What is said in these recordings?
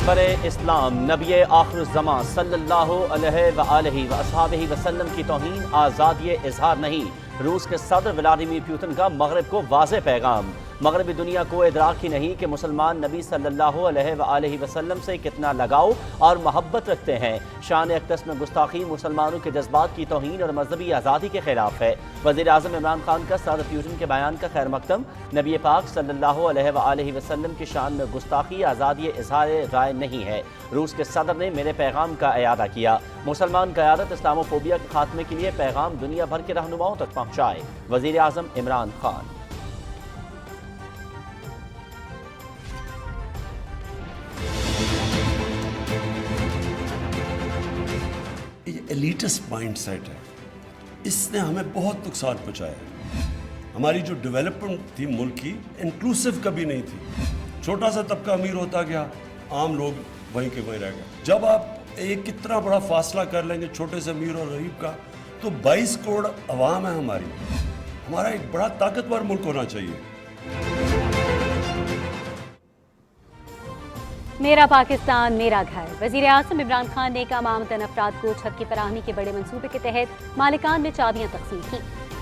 پیغمبر اسلام نبی آخر الزمان صلی اللہ علیہ وآلہ وآصحابہ وسلم کی توہین آزادی اظہار نہیں۔ روس کے صدر ولادیمیر پیوٹن کا مغرب کو واضح پیغام۔ مغربی دنیا کو ادراک ہی نہیں کہ مسلمان نبی صلی اللہ علیہ وآلہ وسلم سے کتنا لگاؤ اور محبت رکھتے ہیں۔ شان اقدس میں گستاخی مسلمانوں کے جذبات کی توہین اور مذہبی آزادی کے خلاف ہے۔ وزیر اعظم عمران خان کا صدر پیوٹن کے بیان کا خیر مقدم۔ نبی پاک صلی اللہ علیہ وآلہ وسلم کی شان میں گستاخی آزادی اظہار رائے نہیں ہے۔ روس کے صدر نے میرے پیغام کا اعادہ کیا۔ مسلمان قیادت اسلاموفوبیا کے خاتمے کے لیے پیغام دنیا بھر کے رہنماؤں تک پہنچائے۔ وزیر اعظم Imran Khan. Elite's mindset ہے، اس نے ہمیں بہت نقصان پہنچایا ہے۔ ہماری جو ڈیولپمنٹ تھی ملک کی انکلوسیو کبھی نہیں تھی۔ چھوٹا سا طبقہ امیر ہوتا گیا، عام لوگ وہیں کے وہیں رہ گئے۔ جب آپ ایک کتنا بڑا فاصلہ کر لیں گے چھوٹے سے امیر اور غریب کا، تو 22 کروڑ عوام ہے ہمارا ایک بڑا طاقتور ملک ہونا چاہیے۔ میرا پاکستان میرا گھر۔ وزیر اعظم عمران خان نے کم آمدن افراد کو چھت کی فراہمی کے بڑے منصوبے کے تحت مالکان میں چابیاں تقسیم کی۔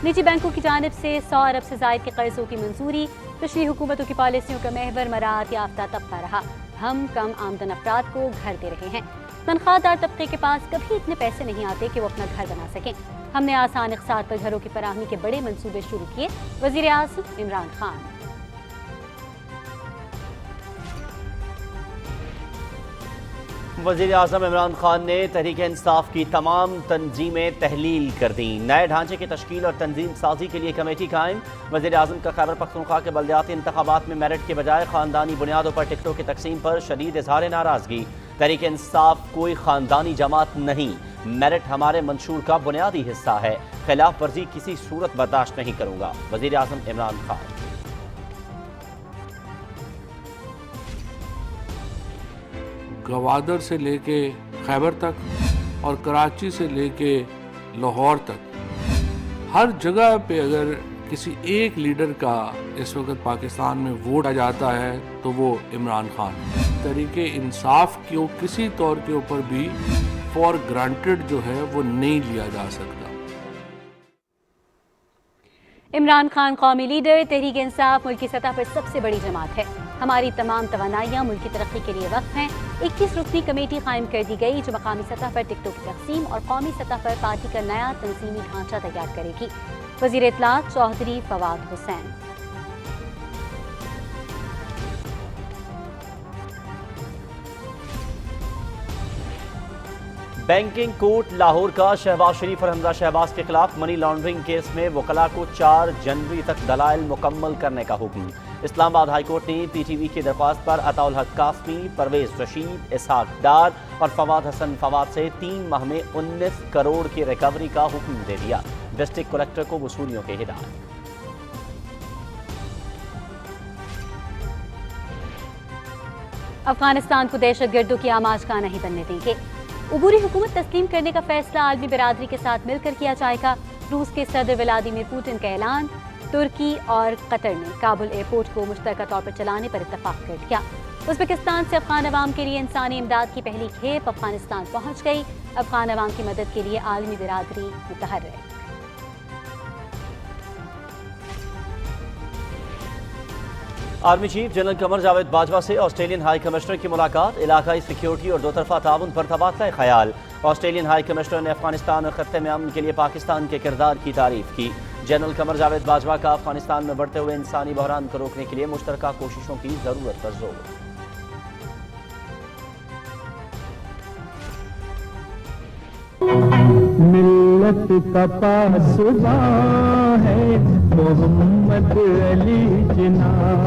نجی بینکوں کی جانب سے 100 ارب سے زائد کے قرضوں کی منظوری۔ پچھلی حکومتوں کی پالیسیوں کا محور مراعات یافتہ طبقہ رہا۔ ہم کم آمدن افراد کو گھر دے رہے ہیں۔ تنخواہ دار طبقے کے پاس کبھی اتنے پیسے نہیں آتے کہ وہ اپنا گھر بنا سکیں۔ ہم نے آسان اقساط پر گھروں کی فراہمی کے بڑے منصوبے شروع کیے۔ وزیر اعظم عمران خان۔ وزیر اعظم عمران خان نے تحریک انصاف کی تمام تنظیمیں تحلیل کر دیں۔ نئے ڈھانچے کی تشکیل اور تنظیم سازی کے لیے کمیٹی قائم۔ وزیر اعظم کا خیبر پختونخوا کے بلدیاتی انتخابات میں میرٹ کے بجائے خاندانی بنیادوں پر ٹکٹوں کی تقسیم پر شدید اظہار ناراضگی۔ تحریک انصاف کوئی خاندانی جماعت نہیں، میرٹ ہمارے منشور کا بنیادی حصہ ہے۔ خلاف ورزی کسی صورت برداشت نہیں کروں گا۔ وزیر اعظم عمران خان۔ گوادر سے لے کے خیبر تک اور کراچی سے لے کے لاہور تک ہر جگہ پہ اگر کسی ایک لیڈر کا اس وقت پاکستان میں ووٹ آ جاتا ہے تو وہ عمران خان۔ تحریک انصاف کو کسی طور کے اوپر بھی فار گرانٹڈ جو ہے وہ نہیں لیا جا سکتا۔ عمران خان قومی لیڈر۔ تحریک انصاف ملکی سطح پر سب سے بڑی جماعت ہے۔ ہماری تمام توانائیاں ملک کی ترقی کے لیے وقف ہیں۔ 21 رکنی کمیٹی قائم کر دی گئی جو مقامی سطح پر ٹکٹوں کی تقسیم اور قومی سطح پر پارٹی کا نیا تنظیمی ڈھانچہ تیار کرے گی۔ وزیر اطلاعات چودھری فواد حسین۔ بینکنگ کورٹ لاہور کا شہباز شریف اور حمزہ شہباز کے خلاف منی لانڈرنگ کیس میں وکلاء کو 4 جنوری تک دلائل مکمل کرنے کا حکم۔ اسلام آباد ہائی کورٹ نے پی ٹی وی کی درخواست پر عطاء الحق قاسمی، پرویز رشید، اسحاق ڈار اور فواد حسن فواد سے 3 ماہ میں 19 کروڑ کی ریکوری کا حکم دے دیا۔ ڈسٹرکٹ کلکٹر کو وصولیوں کی ہدایت۔ افغانستان کو دہشت گردوں کی آماج کا نہیں بننے دیں گے۔ عبوری حکومت تسلیم کرنے کا فیصلہ عالمی برادری کے ساتھ مل کر کیا جائے گا۔ روس کے صدر ولادیمیر پوٹن کا اعلان۔ ترکی اور قطر نے کابل ایئرپورٹ کو مشترکہ طور پر چلانے پر اتفاق کر لیا۔ ازبکستان سے افغان عوام کے لیے انسانی امداد کی پہلی کھیپ افغانستان پہنچ گئی۔ افغان عوام کی مدد کے لیے عالمی برادری متحرک۔ Army chief general Qamar Javed Bajwa سے آسٹریلین ہائی کمشنر کی ملاقات۔ علاقائی سیکیورٹی اور دو طرفہ تعاون پر تبادلہ خیال۔ آسٹریلین ہائی کمشنر نے افغانستان اور خطے میں امن کے لیے پاکستان کے کردار کی تعریف کی۔ جنرل قمر جاوید باجوہ کا افغانستان میں بڑھتے ہوئے انسانی بحران کو روکنے کے لیے مشترکہ کوششوں کی ضرورت پر زور۔ ملت کا پاسباں ہے محمد علی جناح،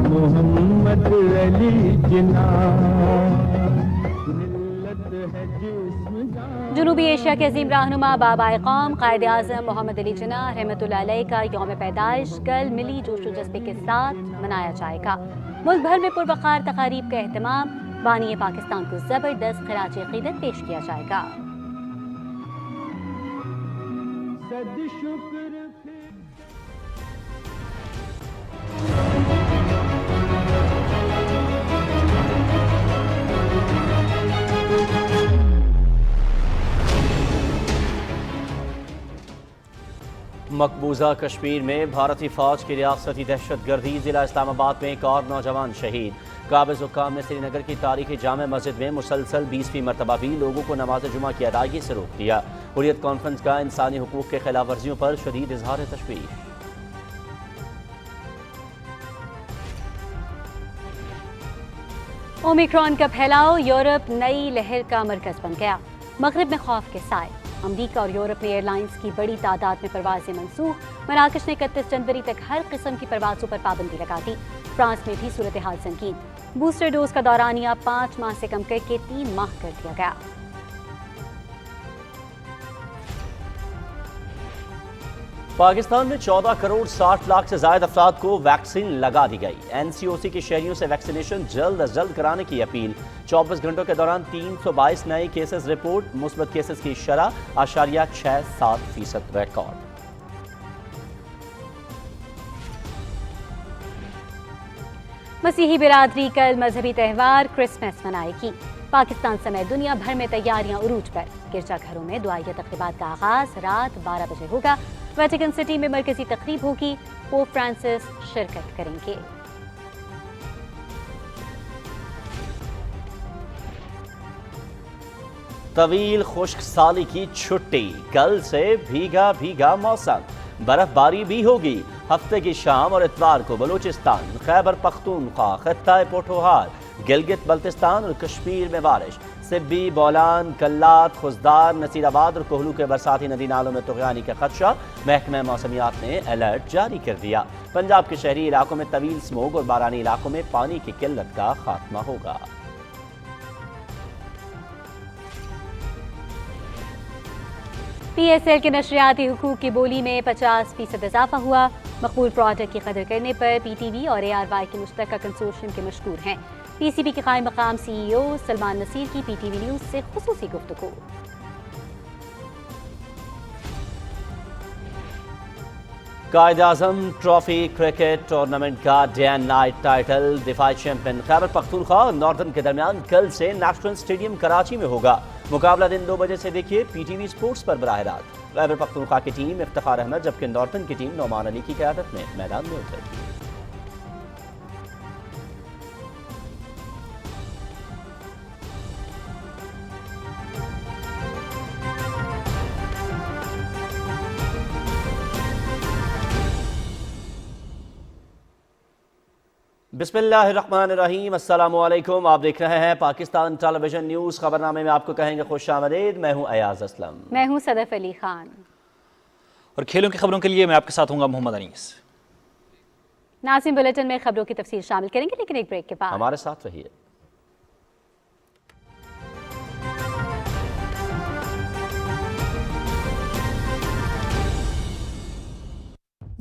محمد علی جناح، ملت ہے جسم جان۔ جنوبی ایشیا کے عظیم رہنما بابا قوم قائد اعظم محمد علی جناح رحمۃ اللہ علیہ کا یوم پیدائش کل ملی جوش و جذبے کے ساتھ منایا جائے گا۔ ملک بھر میں پروقار تقاریب کا اہتمام۔ بانی پاکستان کو زبردست خراج عقیدت پیش کیا جائے گا۔ صد شکر پھر مقبوضہ کشمیر میں بھارتی فوج کی ریاستی دہشت گردی، ضلع اسلام آباد میں ایک اور نوجوان شہید۔ قابض حکام نے سری نگر کی تاریخی جامع مسجد میں مسلسل 20ویں مرتبہ بھی لوگوں کو نماز جمعہ کی ادائیگی سے روک دیا۔ حریت کانفرنس کا انسانی حقوق کے خلاف ورزیوں پر شدید اظہار تشویش۔ اومیکرون کا پھیلاؤ، یورپ نئی لہر کا مرکز بن گیا۔ مغرب میں خوف کے سائے، امریکہ اور یورپ میں ایئر لائنز کی بڑی تعداد میں پروازیں منسوخ۔ مراکش نے 31 جنوری تک ہر قسم کی پروازوں پر پابندی لگا دی۔ فرانس میں بھی صورتحال سنگین، بوسٹر ڈوز کا دورانیہ 5 ماہ سے کم کر کے 3 ماہ کر دیا گیا۔ پاکستان میں 14 کروڑ 60 لاکھ سے زائد افراد کو ویکسین لگا دی گئی۔ این سی او سی کی شہریوں سے ویکسینیشن جلد از جلد کرانے کی اپیل۔ 24 گھنٹوں کے دوران 322 نئے کیسز رپورٹ، مثبت کیسز کی شرح 0.67% ریکارڈ۔ مسیحی برادری کل مذہبی تہوار کرسمس منائے گی۔ پاکستان سمیت دنیا بھر میں تیاریاں عروج پر۔ گرجا گھروں میں دعائیہ تقریبات کا آغاز رات 12 بجے ہوگا۔ ویٹیکن سٹی میں مرکزی تقریب ہوگی، پوپ فرانسس شرکت کریں گے۔ طویل خشک سالی کی چھٹی، کل سے بھیگا بھیگا موسم، برف باری بھی ہوگی۔ ہفتے کی شام اور اتوار کو بلوچستان، خیبر پختونخوا، خطہ پوٹھوہار، گلگت بلتستان اور کشمیر میں بارش۔ سبی، بولان، کلات، خزدار، نصیر آباد اور کوہلو کے برساتی ندی نالوں میں طغیانی کا خدشہ، محکمہ موسمیات نے الرٹ جاری کر دیا۔ پنجاب کے شہری علاقوں میں طویل سموگ اور بارانی علاقوں میں پانی کی قلت کا خاتمہ ہوگا۔ پی ایس ایل کے نشریاتی حقوق کی بولی میں 50% اضافہ ہوا۔ مقبول پروڈکٹ کی قدر کرنے پر پی ٹی وی اور اے آر وائی کے مشترکہ کنسورشیم کے مشکور ہیں۔ پی سی بی کے قائم مقام سی ای او سلمان نصیر کی پی ٹی وی نیوز سے خصوصی گفتگو۔ Quaid Azam trophy cricket tournament کا ڈے اینڈ نائٹ ٹائٹل دفاعی چیمپئن خیبر پختونخوا اور ناردرن کے درمیان کل سے نیشنل اسٹیڈیم کراچی میں ہوگا۔ مقابلہ دن 2 بجے سے دیکھیے پی ٹی وی سپورٹس پر براہ راست۔ خیبر پختونخوا کی ٹیم افتخار احمد جبکہ ناردرن کی ٹیم نعمان علی کی قیادت میں میدان میں اترے گی۔ بسم اللہ الرحمن الرحیم، السلام علیکم۔ آپ دیکھ رہے ہیں پاکستان ٹیلی ویژن نیوز۔ خبرنامے میں آپ کو کہیں گے خوش آمدید۔ میں ہوں ایاز اسلم۔ میں ہوں صدف علی خان۔ اور کھیلوں کی خبروں کے لیے میں آپ کے ساتھ ہوں گا محمد انیس۔ ناظرین، بلیٹن میں خبروں کی تفصیل شامل کریں گے لیکن ایک بریک کے بعد۔ ہمارے ساتھ رہیے۔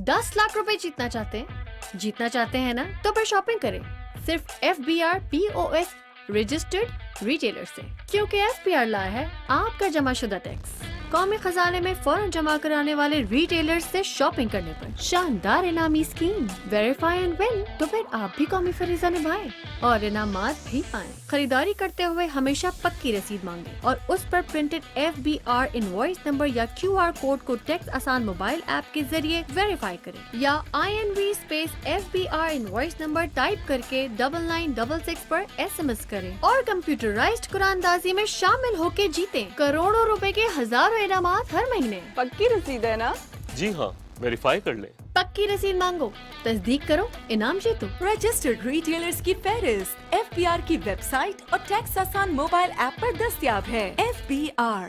10 لاکھ روپے جیتنا چاہتے ہیں نا تو پھر شاپنگ کریں صرف FBR POS رجسٹرڈ ریٹیلر سے، کیونکہ FBR لایا ہے آپ کا جمع شدہ ٹیکس۔ قومی خزانے میں فوراً جمع کرانے والے ریٹیلر سے شاپنگ کرنے پر شاندار انعامی اسکیم، ویریفائی اینڈ ون، تو پھر آپ بھی قومی فریضہ نبھائیں اور انعامات بھی پائیں۔ خریداری کرتے ہوئے ہمیشہ پکی رسید مانگیں اور اس پر پرنٹڈ FBR انوائس نمبر یا QR کوڈ کو ٹیکس آسان موبائل ایپ کے ذریعے ویریفائی کریں یا INV space FBR invoice number type کر کے 9966 پر SMS کریں اور کمپیوٹرائزڈ قراندازی میں شامل ہو کے جیتیں کروڑوں روپے کے ہزاروں انعامات ہر مہینے۔ پکی رسید ہے نا؟ جی ہاں، ویریفائی کر لیں۔ پکی رسید مانگو، تصدیق کرو، انعام جیتو۔ رجسٹرڈ ریٹیلرز کی فہرست FBR کی ویب سائٹ اور ٹیکس آسان موبائل ایپ پر دستیاب ہے۔ FBR۔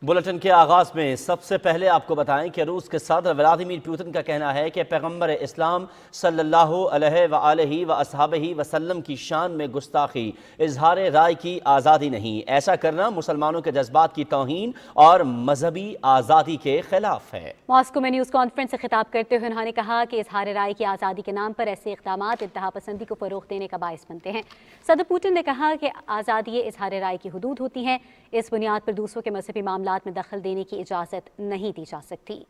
بلٹن کے آغاز میں سب سے پہلے آپ کو بتائیں کہ روس کے صدر ولادیمیر پوتن کا کہنا ہے کہ پیغمبر اسلام صلی اللہ علیہ وآلہ وصحبہ وسلم کی شان میں گستاخی اظہار رائے کی آزادی نہیں، ایسا کرنا مسلمانوں کے جذبات کی توہین اور مذہبی آزادی کے خلاف ہے۔ ماسکو میں نیوز کانفرنس سے خطاب کرتے ہوئے انہوں نے کہا کہ اظہار رائے کی آزادی کے نام پر ایسے اقدامات انتہا پسندی کو فروغ دینے کا باعث بنتے ہیں۔ صدر پوتن نے کہا کہ آزادی اظہار رائے کی حدود ہوتی ہیں، اس بنیاد پر دوسروں کے مذہبی معاملات میں دخل دینے کی اجازت نہیں دی جا سکتی۔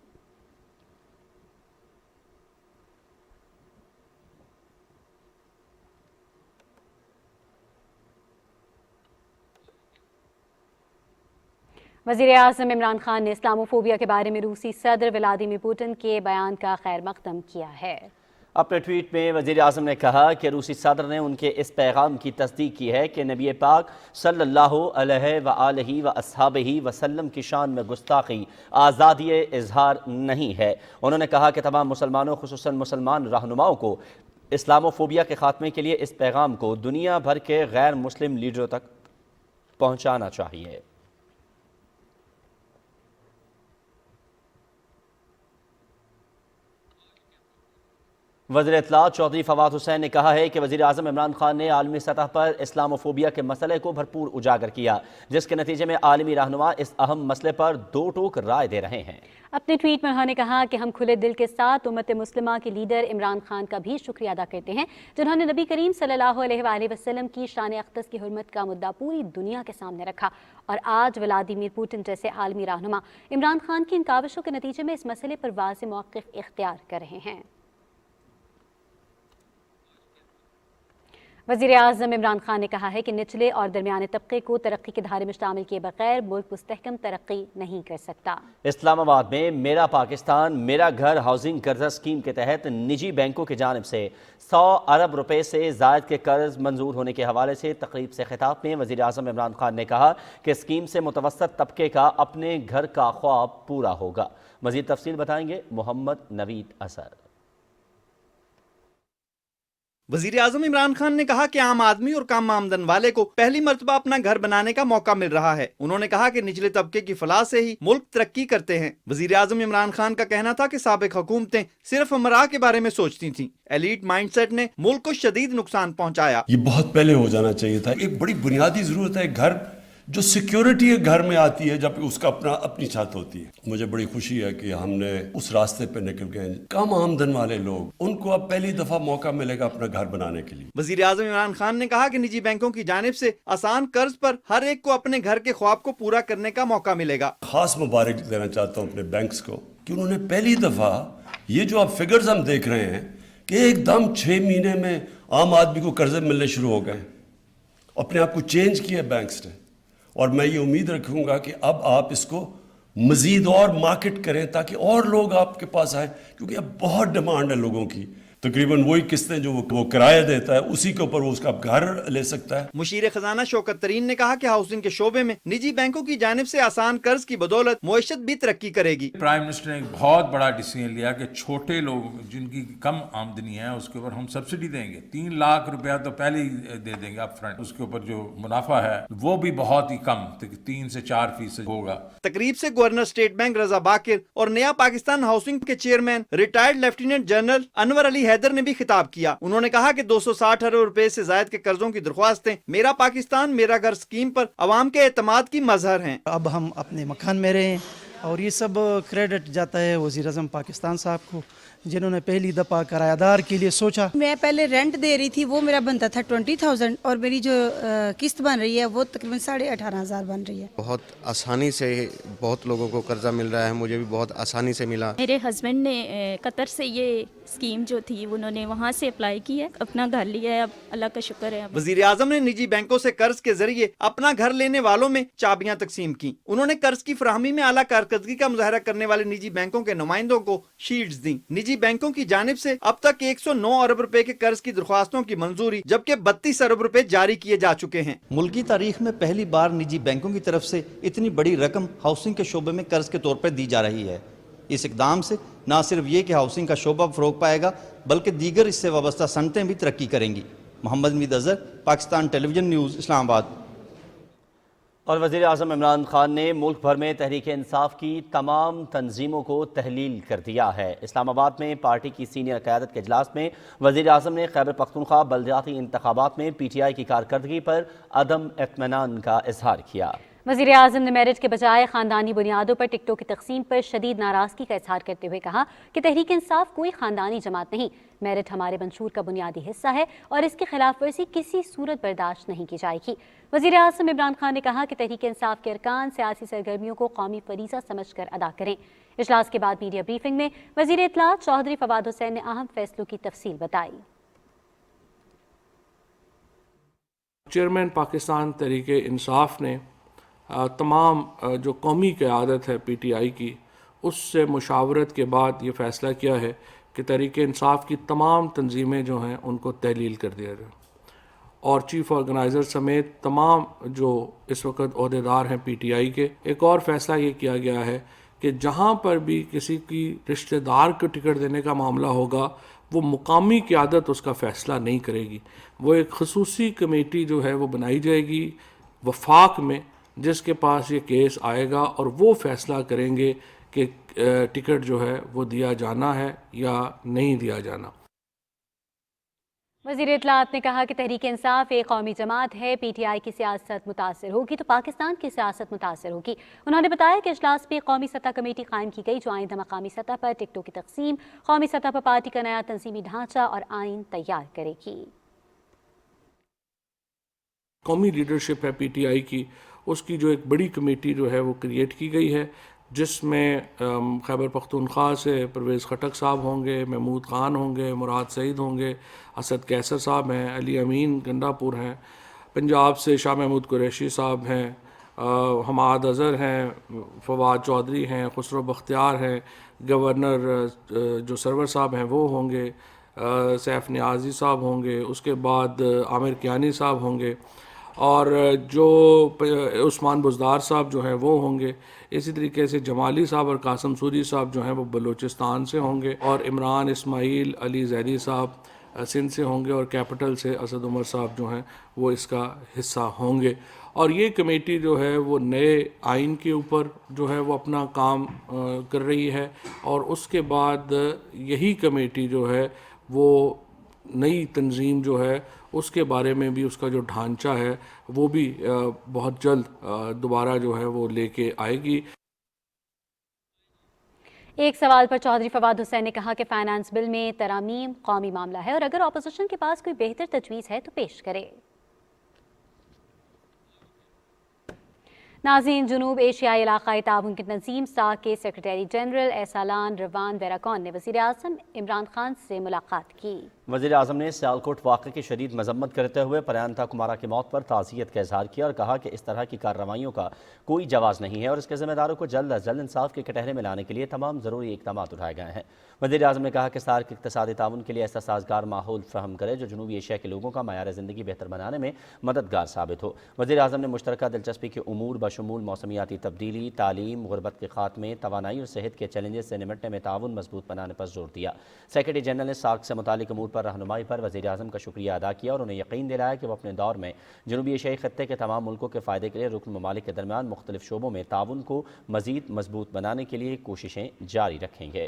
वज़ीर आज़म इमरान खान ने इस्लामोफोबिया के बारे में रूसी सदर व्लादिमीर पुतिन के बयान का खैर मकदम किया है। अपने ट्वीट में वज़ीर आज़म ने कहा कि रूसी सदर ने उनके इस पैगाम की तस्दीक की है कि नबी पाक सल्लल्लाहु अलैहि व आलिहि व अस्हाबिहि वसल्लम की शान में गुस्ताखी आज़ादी इजहार नहीं है। उन्होंने कहा कि तमाम मुसलमानों खुसूसन मुसलमान रहनुमाओं को इस्लामोफोबिया के खात्मे के लिए इस पैगाम को दुनिया भर के गैर मुस्लिम लीडरों तक पहुँचाना चाहिए। वज़ीर इत्तला चौधरी फवाद हुसैन ने कहा है कि वज़ीर आज़म इमरान खान ने आलमी सतह पर इस्लामोफोबिया के मसले को भरपूर उजागर किया, जिसके नतीजे में आलमी रहनुमा इस अहम मसले पर दो टूक राय दे रहे हैं। अपने ट्वीट में उन्होंने कहा कि हम खुले दिल के साथ उम्मत मुस्लिमा के लीडर इमरान खान का भी शुक्रिया अदा करते हैं, जिन्होंने नबी करीम सल्लल्लाहु अलैहि वसल्लम की शान अक़दस की हुर्मत का मुद्दा पूरी दुनिया के सामने रखा और आज व्लादिमीर पुतिन जैसे आलमी रहनुमा इमरान खान की इन काविशों के नतीजे में इस मसले पर वाज़ेह मौक़िफ़ इख्तियार कर रहे हैं। वज़ीर आज़म इमरान खान ने कहा है कि निचले और दरमियाने तबके को तरक्की के धारे में शामिल किए बगैर मुल्क मुस्तहकम तरक्की नहीं कर सकता। इस्लामाबाद में मेरा पाकिस्तान मेरा घर हाउसिंग कर्जा स्कीम के तहत निजी बैंकों की जानिब से 100 अरब रुपए से ज़ायद के कर्ज मंजूर होने के हवाले से तकरीब से खिताब में वज़ीर आज़म इमरान खान ने कहा कि स्कीम से मुतवस्सत तबके का अपने घर का ख्वाब पूरा होगा। मज़ीद तफसील बताएंगे मोहम्मद नवीद असर। वज़ीर आज़म इमरान खान ने कहा कि आम आदमी और कम आमदन वाले को पहली मर्तबा अपना घर बनाने का मौका मिल रहा है। उन्होंने कहा कि निचले तबके की फलाह से ही मुल्क तरक्की करते हैं। वज़ीर आज़म इमरान खान का कहना था कि साबिक हुकूमतें सिर्फ अमरा के बारे में सोचती थीं। एलीट माइंडसेट ने मुल्क को शदीद नुकसान पहुंचाया। ये बहुत पहले हो जाना चाहिए था। एक बड़ी बुनियादी जरूरत है घर जो सिक्योरिटी है घर में आती है जब उसका अपनी छत होती है। मुझे बड़ी खुशी है कि हमने उस रास्ते पे निकल गए। कम आमदन वाले लोग उनको अब पहली दफा मौका मिलेगा अपना घर बनाने के लिए। वज़ीर आज़म इमरान खान ने कहा कि निजी बैंकों की जानिब से आसान कर्ज पर हर एक को अपने घर के ख्वाब को पूरा करने का मौका मिलेगा। खास मुबारक देना चाहता हूँ अपने बैंक्स को कि उन्होंने पहली दफा ये जो आप फिगर्स हम देख रहे हैं कि एकदम 6 महीने में आम आदमी को कर्जे मिलने शुरू हो गए, अपने आप को चेंज किया बैंक्स ने। और मैं ये उम्मीद रखूंगा कि अब आप इसको मजीद और मार्केट करें ताकि और लोग आपके पास आए, क्योंकि अब बहुत डिमांड है लोगों की। तकरीबन वही किस्तें जो वो किराया देता है उसी के ऊपर वो उसका घर ले सकता है। मुशीर खजाना शौकत तरीन ने कहा कि हाउसिंग के शोबे में निजी बैंकों की जानिब से आसान कर्ज की बदौलत मुआशत भी तरक्की करेगी। प्राइम मिनिस्टर ने एक बहुत बड़ा डिसीजन लिया कि छोटे लोग जिनकी कम आमदनी है उसके ऊपर हम सब्सिडी देंगे। 3 लाख रुपया तो पहले ही दे देंगे अप फ्रंट, उसके ऊपर जो मुनाफा है वो भी बहुत ही कम 3 से 4% होगा। तकरीब से governor state bank Raza Baqir और नया पाकिस्तान हाउसिंग के chairman retired lieutenant general Anwar Ali Haider ने भी खिताब किया। उन्होंने कहा कि 260 अरब रुपए से ज्यादा के कर्जों की दरख्वास्तें मेरा पाकिस्तान मेरा घर स्कीम पर अवाम के एतमाद की मजहर हैं। अब हम अपने मकान में रहे और ये सब क्रेडिट जाता है वज़ीर आज़म पाकिस्तान साहब को, जिन्होंने पहली दफ़ा किराएदार के लिए सोचा। मैं पहले रेंट दे रही थी, वो मेरा बनता था 20,000 और मेरी जो किस्त बन रही है वो तकरीबन 18,500 बन रही है। बहुत आसानी से बहुत लोगों को कर्जा मिल रहा है, मुझे भी बहुत आसानी से मिला। मेरे हस्बैंड ने कतर से ये स्कीम जो थी उन्होंने वहाँ से अप्लाई की है, अपना घर लिया है, अब अल्लाह का शुक्र है। वज़ीर आज़म ने निजी बैंकों से कर्ज के जरिए अपना घर लेने वालों में चाबियां तकसीम की। उन्होंने कर्ज की फराहमी में आला कारकर्दगी का मुजाहरा करने वाले निजी बैंकों के नुमाइंदों को शील्ड्स दी। निजी बैंकों की जानिब से अब तक 109 अरब रुपए के कर्ज की दरख्वास्तों की मंजूरी जबकि 32 अरब रुपए जारी किए जा चुके हैं। मुल्क की तारीख में पहली बार निजी बैंकों की तरफ से इतनी बड़ी रकम हाउसिंग के शोबे में कर्ज के तौर पर दी जा रही है। इस इकदाम से न सिर्फ ये कि हाउसिंग का शोबा फरोग पाएगा बल्कि दीगर इससे वाबस्ता सनतें भी तरक्की करेंगी। Mohammad Naveed Azhar, Pakistan television news, Islamabad. और वज़ीर आज़म इमरान खान ने मुल्क भर में तहरीक इंसाफ की तमाम तंजीमों को तहलील कर दिया है। इस्लामाबाद में पार्टी की सीनियर क़यादत के इजलास में वज़ीर आज़म ने खैबर पख्तूनख्वा बल्दियाती इंतखाबात में PTI की कारकर्दगी पर अदम इत्मीनान का इजहार किया। वज़ीर आज़म ने मेरिट के बजाय ख़ानदानी बुनियादों पर टिकटों की तकसीम पर शदीद नाराज़गी का इजहार करते हुए कहा कि तहरीक इंसाफ कोई ख़ानदानी जमात नहीं, मेरिट हमारे मंशूर का बुनियादी हिस्सा है और इसकी खिलाफ वर्जी किसी सूरत बर्दाश्त नहीं की जाएगी। वज़ीर आज़म इमरान खान ने कहा कि तहरीक इंसाफ के अरकान सियासी सरगर्मियों को कौमी फरीज़ा समझकर अदा करें। इजलास के बाद मीडिया ब्रीफिंग में वज़ीर इत्तला चौधरी फवाद हुसैन ने अहम फैसलों की तफसील बताई। चेयरमैन पाकिस्तान तहरीक इंसाफ ने तमाम जो कौमी क़यादत है PTI की, उससे मुशावरत के बाद ये फ़ैसला किया है कि तहरीक इंसाफ की तमाम तंजीमें जो हैं उनको तहलील कर दिया जाए, और चीफ़ ऑर्गेनाइज़र समेत तमाम जो इस वक्त अहदेदार हैं PTI के। एक और फ़ैसला ये किया गया है कि जहाँ पर भी किसी की रिश्तेदार को टिकट देने का मामला होगा, वो मुकामी क़यादत उसका फ़ैसला नहीं करेगी, वो एक खसूसी कमेटी जो है वो बनाई जाएगी वफाक में, जिसके पास ये केस आएगा और वो फ़ैसला करेंगे कि टिकट जो है वो दिया जाना है या नहीं दिया जाना। वज़ीर इत्तलाआत ने कहा कि तहरीक इंसाफ एक कौमी जमात है, PTI की सियासत मुतासर होगी तो पाकिस्तान की सियासत मुतासर होगी। उन्होंने बताया कि इजलास में कौमी सतह कमेटी कायम की गई जो आइंदा मकामी सतह पर टिकटों की तकसीम, कौमी सतह पर पार्टी का नया तंजीमी ढांचा और आइन तैयार करेगी। कौमी लीडरशिप है PTI की, उसकी जो एक बड़ी कमेटी जो है वो क्रिएट की गई है, जिसमें खैबर पख्तूनख्वा से परवेज़ खटक साहब होंगे, महमूद ख़ान होंगे, मुराद सईद होंगे, असद कैसर साहब हैं, अली अमीन गंडापुर हैं, पंजाब से शाह महमूद कुरैशी साहब हैं, हमाद अज़हर हैं, फवाद चौधरी हैं, खुसरो बख्तियार हैं, गवर्नर जो सरवर साहब हैं वो होंगे, सैफ नियाज़ी साहब होंगे, उसके बाद आमिर कियानी साहब होंगे, और जो उस्मान बुज़दार साहब जो हैं वो होंगे। इसी तरीके से जमाली साहब और कासम सूरी साहब जो हैं वो बलूचिस्तान से होंगे, और इमरान इस्माइल अली जैदी साहब सिंध से होंगे, और कैपिटल से असद उमर साहब जो हैं वो इसका हिस्सा होंगे। और ये कमेटी जो है वो नए आइन के ऊपर जो है वो अपना काम कर रही है, और उसके बाद यही कमेटी जो है वो नई तंजीम जो है उसके बारे में भी उसका जो ढांचा है वो भी बहुत जल्द दोबारा जो है वो लेके आएगी। एक सवाल पर चौधरी फवाद हुसैन ने कहा कि फाइनेंस बिल में तरामीम कौमी मामला है और अगर अपोजिशन के पास कोई बेहतर तजवीज़ है तो पेश करे। नाज़रीन, जनूब एशियाई इलाक़ाई ताउन की तंजीम साक के सेक्रेटरी जनरल एहसालान रवान वेराकॉन ने वज़ीर आज़म इमरान खान से मुलाकात की। वज़ीर आज़म ने सियालकोट वाक़े की शदीद मजम्मत करते हुए प्रयांता कुमारा की मौत पर ताज़ियत का इजहार किया और कहा कि इस तरह की कार्रवाइयों का कोई जवाज़ नहीं है और इसके ज़िम्मेदारों को जल्द अज जल्द इंसाफ के कटहरे में लाने के लिए तमाम ज़रूरी इक़दाम उठाए गए हैं। वज़ीर आज़म ने कहा कि सार्क इक़्तिसादी ताउन के लिए ऐसा साजगार माहौल फराहम करे जो जनूबी एशिया के लोगों का मयार ज़िंदगी बेहतर बनाने में मददगार साबित हो। वज़ीर आज़म ने मुश्तरका दिलचस्पी के उमूर बशमूल मौसमियाती तब्दीली, तालीम, गुरबत के खात्मे, तवानाई और सेहत के चैलेंजेस से निमटने में ताउन मजबूत बनाने पर जोर दिया। सेक्रेटरी जनरल ने सार्क से मुतालिक उमूर पर रहनुमाई पर वज़ीर आज़म का शुक्रिया अदा किया और उन्हें यकीन दिलाया कि वो अपने दौर में जनूबी एशियाई खत्ते के तमाम मुल्कों के फ़ायदे के लिए रुकन ममालिक के दरमियान मुख्तलिफ शोबों में ताउन को मज़ीद मजबूत बनाने के लिए कोशिशें जारी रखेंगे।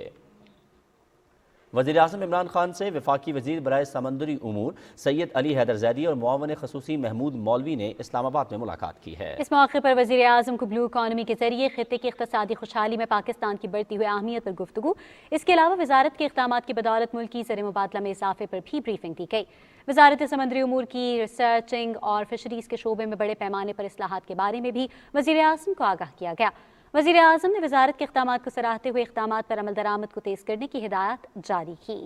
वज़ीर आज़म इमरान खान से वफाकी वज़ीर बराए समंदरी उमूर सैयद अली हैदर ज़ैदी और मुआवन खसूसी महमूद मौलवी ने इस्लामाबाद में मुलाकात की है। इस मौके पर वज़ीर आज़म को ब्लू इकॉनमी के जरिए खित्ते की इक़्तिसादी खुशहाली में पाकिस्तान की बढ़ती हुई अहमियत पर गुफ्तगू, इसके अलावा वजारत के इक़दामात की बदौलत मुल्क की ज़र मुबादला में इजाफे पर भी ब्रीफिंग दी गई। वजारत समंदरी उमूर की रिसर्चिंग और फिशरीज़ के शोबे में बड़े पैमाने पर इस्लाहात के बारे में भी वज़ीर आज़म को आगाह किया गया। वज़ीर आज़म ने वजारत के इक़दामात को सराहते हुए इक़दामात पर अमल दरामद को तेज़ करने की हिदायत जारी की।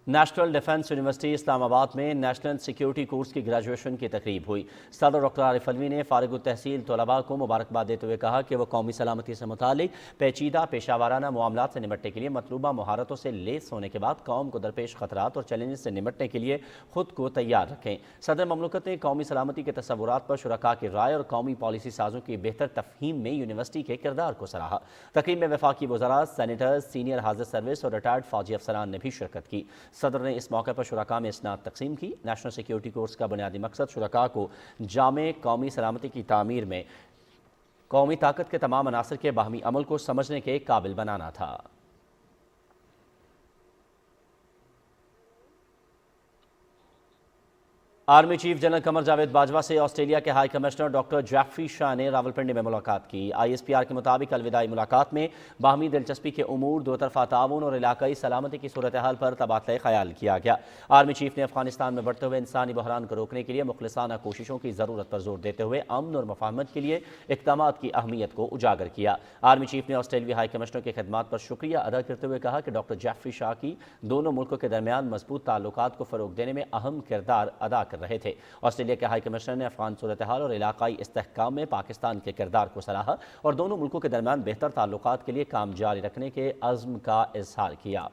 नेशनल डिफेंस यूनिवर्सिटी इस्लामाबाद में नेशनल सिक्योरिटी कोर्स की ग्रेजुएशन की तकरीब हुई। सदर डॉक्टर आरिफ अलवी ने फारिग तहसील तलबा को मुबारकबाद देते हुए कहा कि वह कौमी सलामती से मुतालिक पेचीदा पेशावाराना मामलात से निमटने के लिए मतलूबा महारतों से लेस होने के बाद कौम को दरपेश खतरात और चैलेंजेस से निमटने के लिए खुद को तैयार रखें। सदर ममलकत ने कौमी सलामती के तस्वुरात पर शुरका की राय और कौमी पॉलिसी साजों की बेहतर तफहीम में यूनिवर्सिटी के किरदार को सराहा। तकरीब में वफाकी वज़रा, सेनेटर्स, सीनियर हाजिर सर्विस और रिटायर्ड फौजी अफसरान ने भी शिरकत की। सदर ने इस मौके पर शुरका में इसनाद तकसीम की। नेशनल सिक्योरिटी कोर्स का बुनियादी मकसद शुरका को जामे कौमी सलामती की तामीर में कौमी ताकत के तमाम अनासर के बाहमी अमल को समझने के काबिल बनाना था। Army chief general Qamar Javed Bajwa से ऑस्ट्रेलिया के high commissioner doctor Jeffrey Shah ने रावलपिंडी में मुलाकात की। ISPR के मुताबिक अलविदाई मुलाकात में बाहमी दिलचस्पी के उमूर, दो तरफा ताउन और इलाकाई सलामती की सूरत हाल पर तबादला ख्याल किया गया। आर्मी चीफ ने अफगानिस्तान में बढ़ते हुए इंसानी बहरान को रोकने के लिए मुखलिसाना कोशिशों की ज़रूरत पर जोर देते हुए अमन और मफाहमत के लिए इक़दामात की अहमियत को उजागर किया। आर्मी चीफ ने ऑस्ट्रेलियाई हाई कमिश्नर की खिदमात पर शुक्रिया अदा करते हुए कहा कि डॉक्टर जैफरी शाह की दोनों मुल्कों के दरमियान मजबूत ताल्लुकात को फ़रोग देने में अहम किरदार अदा کر رہے تھے۔ آسٹریلیا کے ہائی کمشنر نے افغان صورتحال اور علاقائی استحکام میں پاکستان کے کردار کو سراہا اور دونوں ملکوں کے درمیان بہتر تعلقات کے لیے کام جاری رکھنے کے عزم کا اظہار کیا۔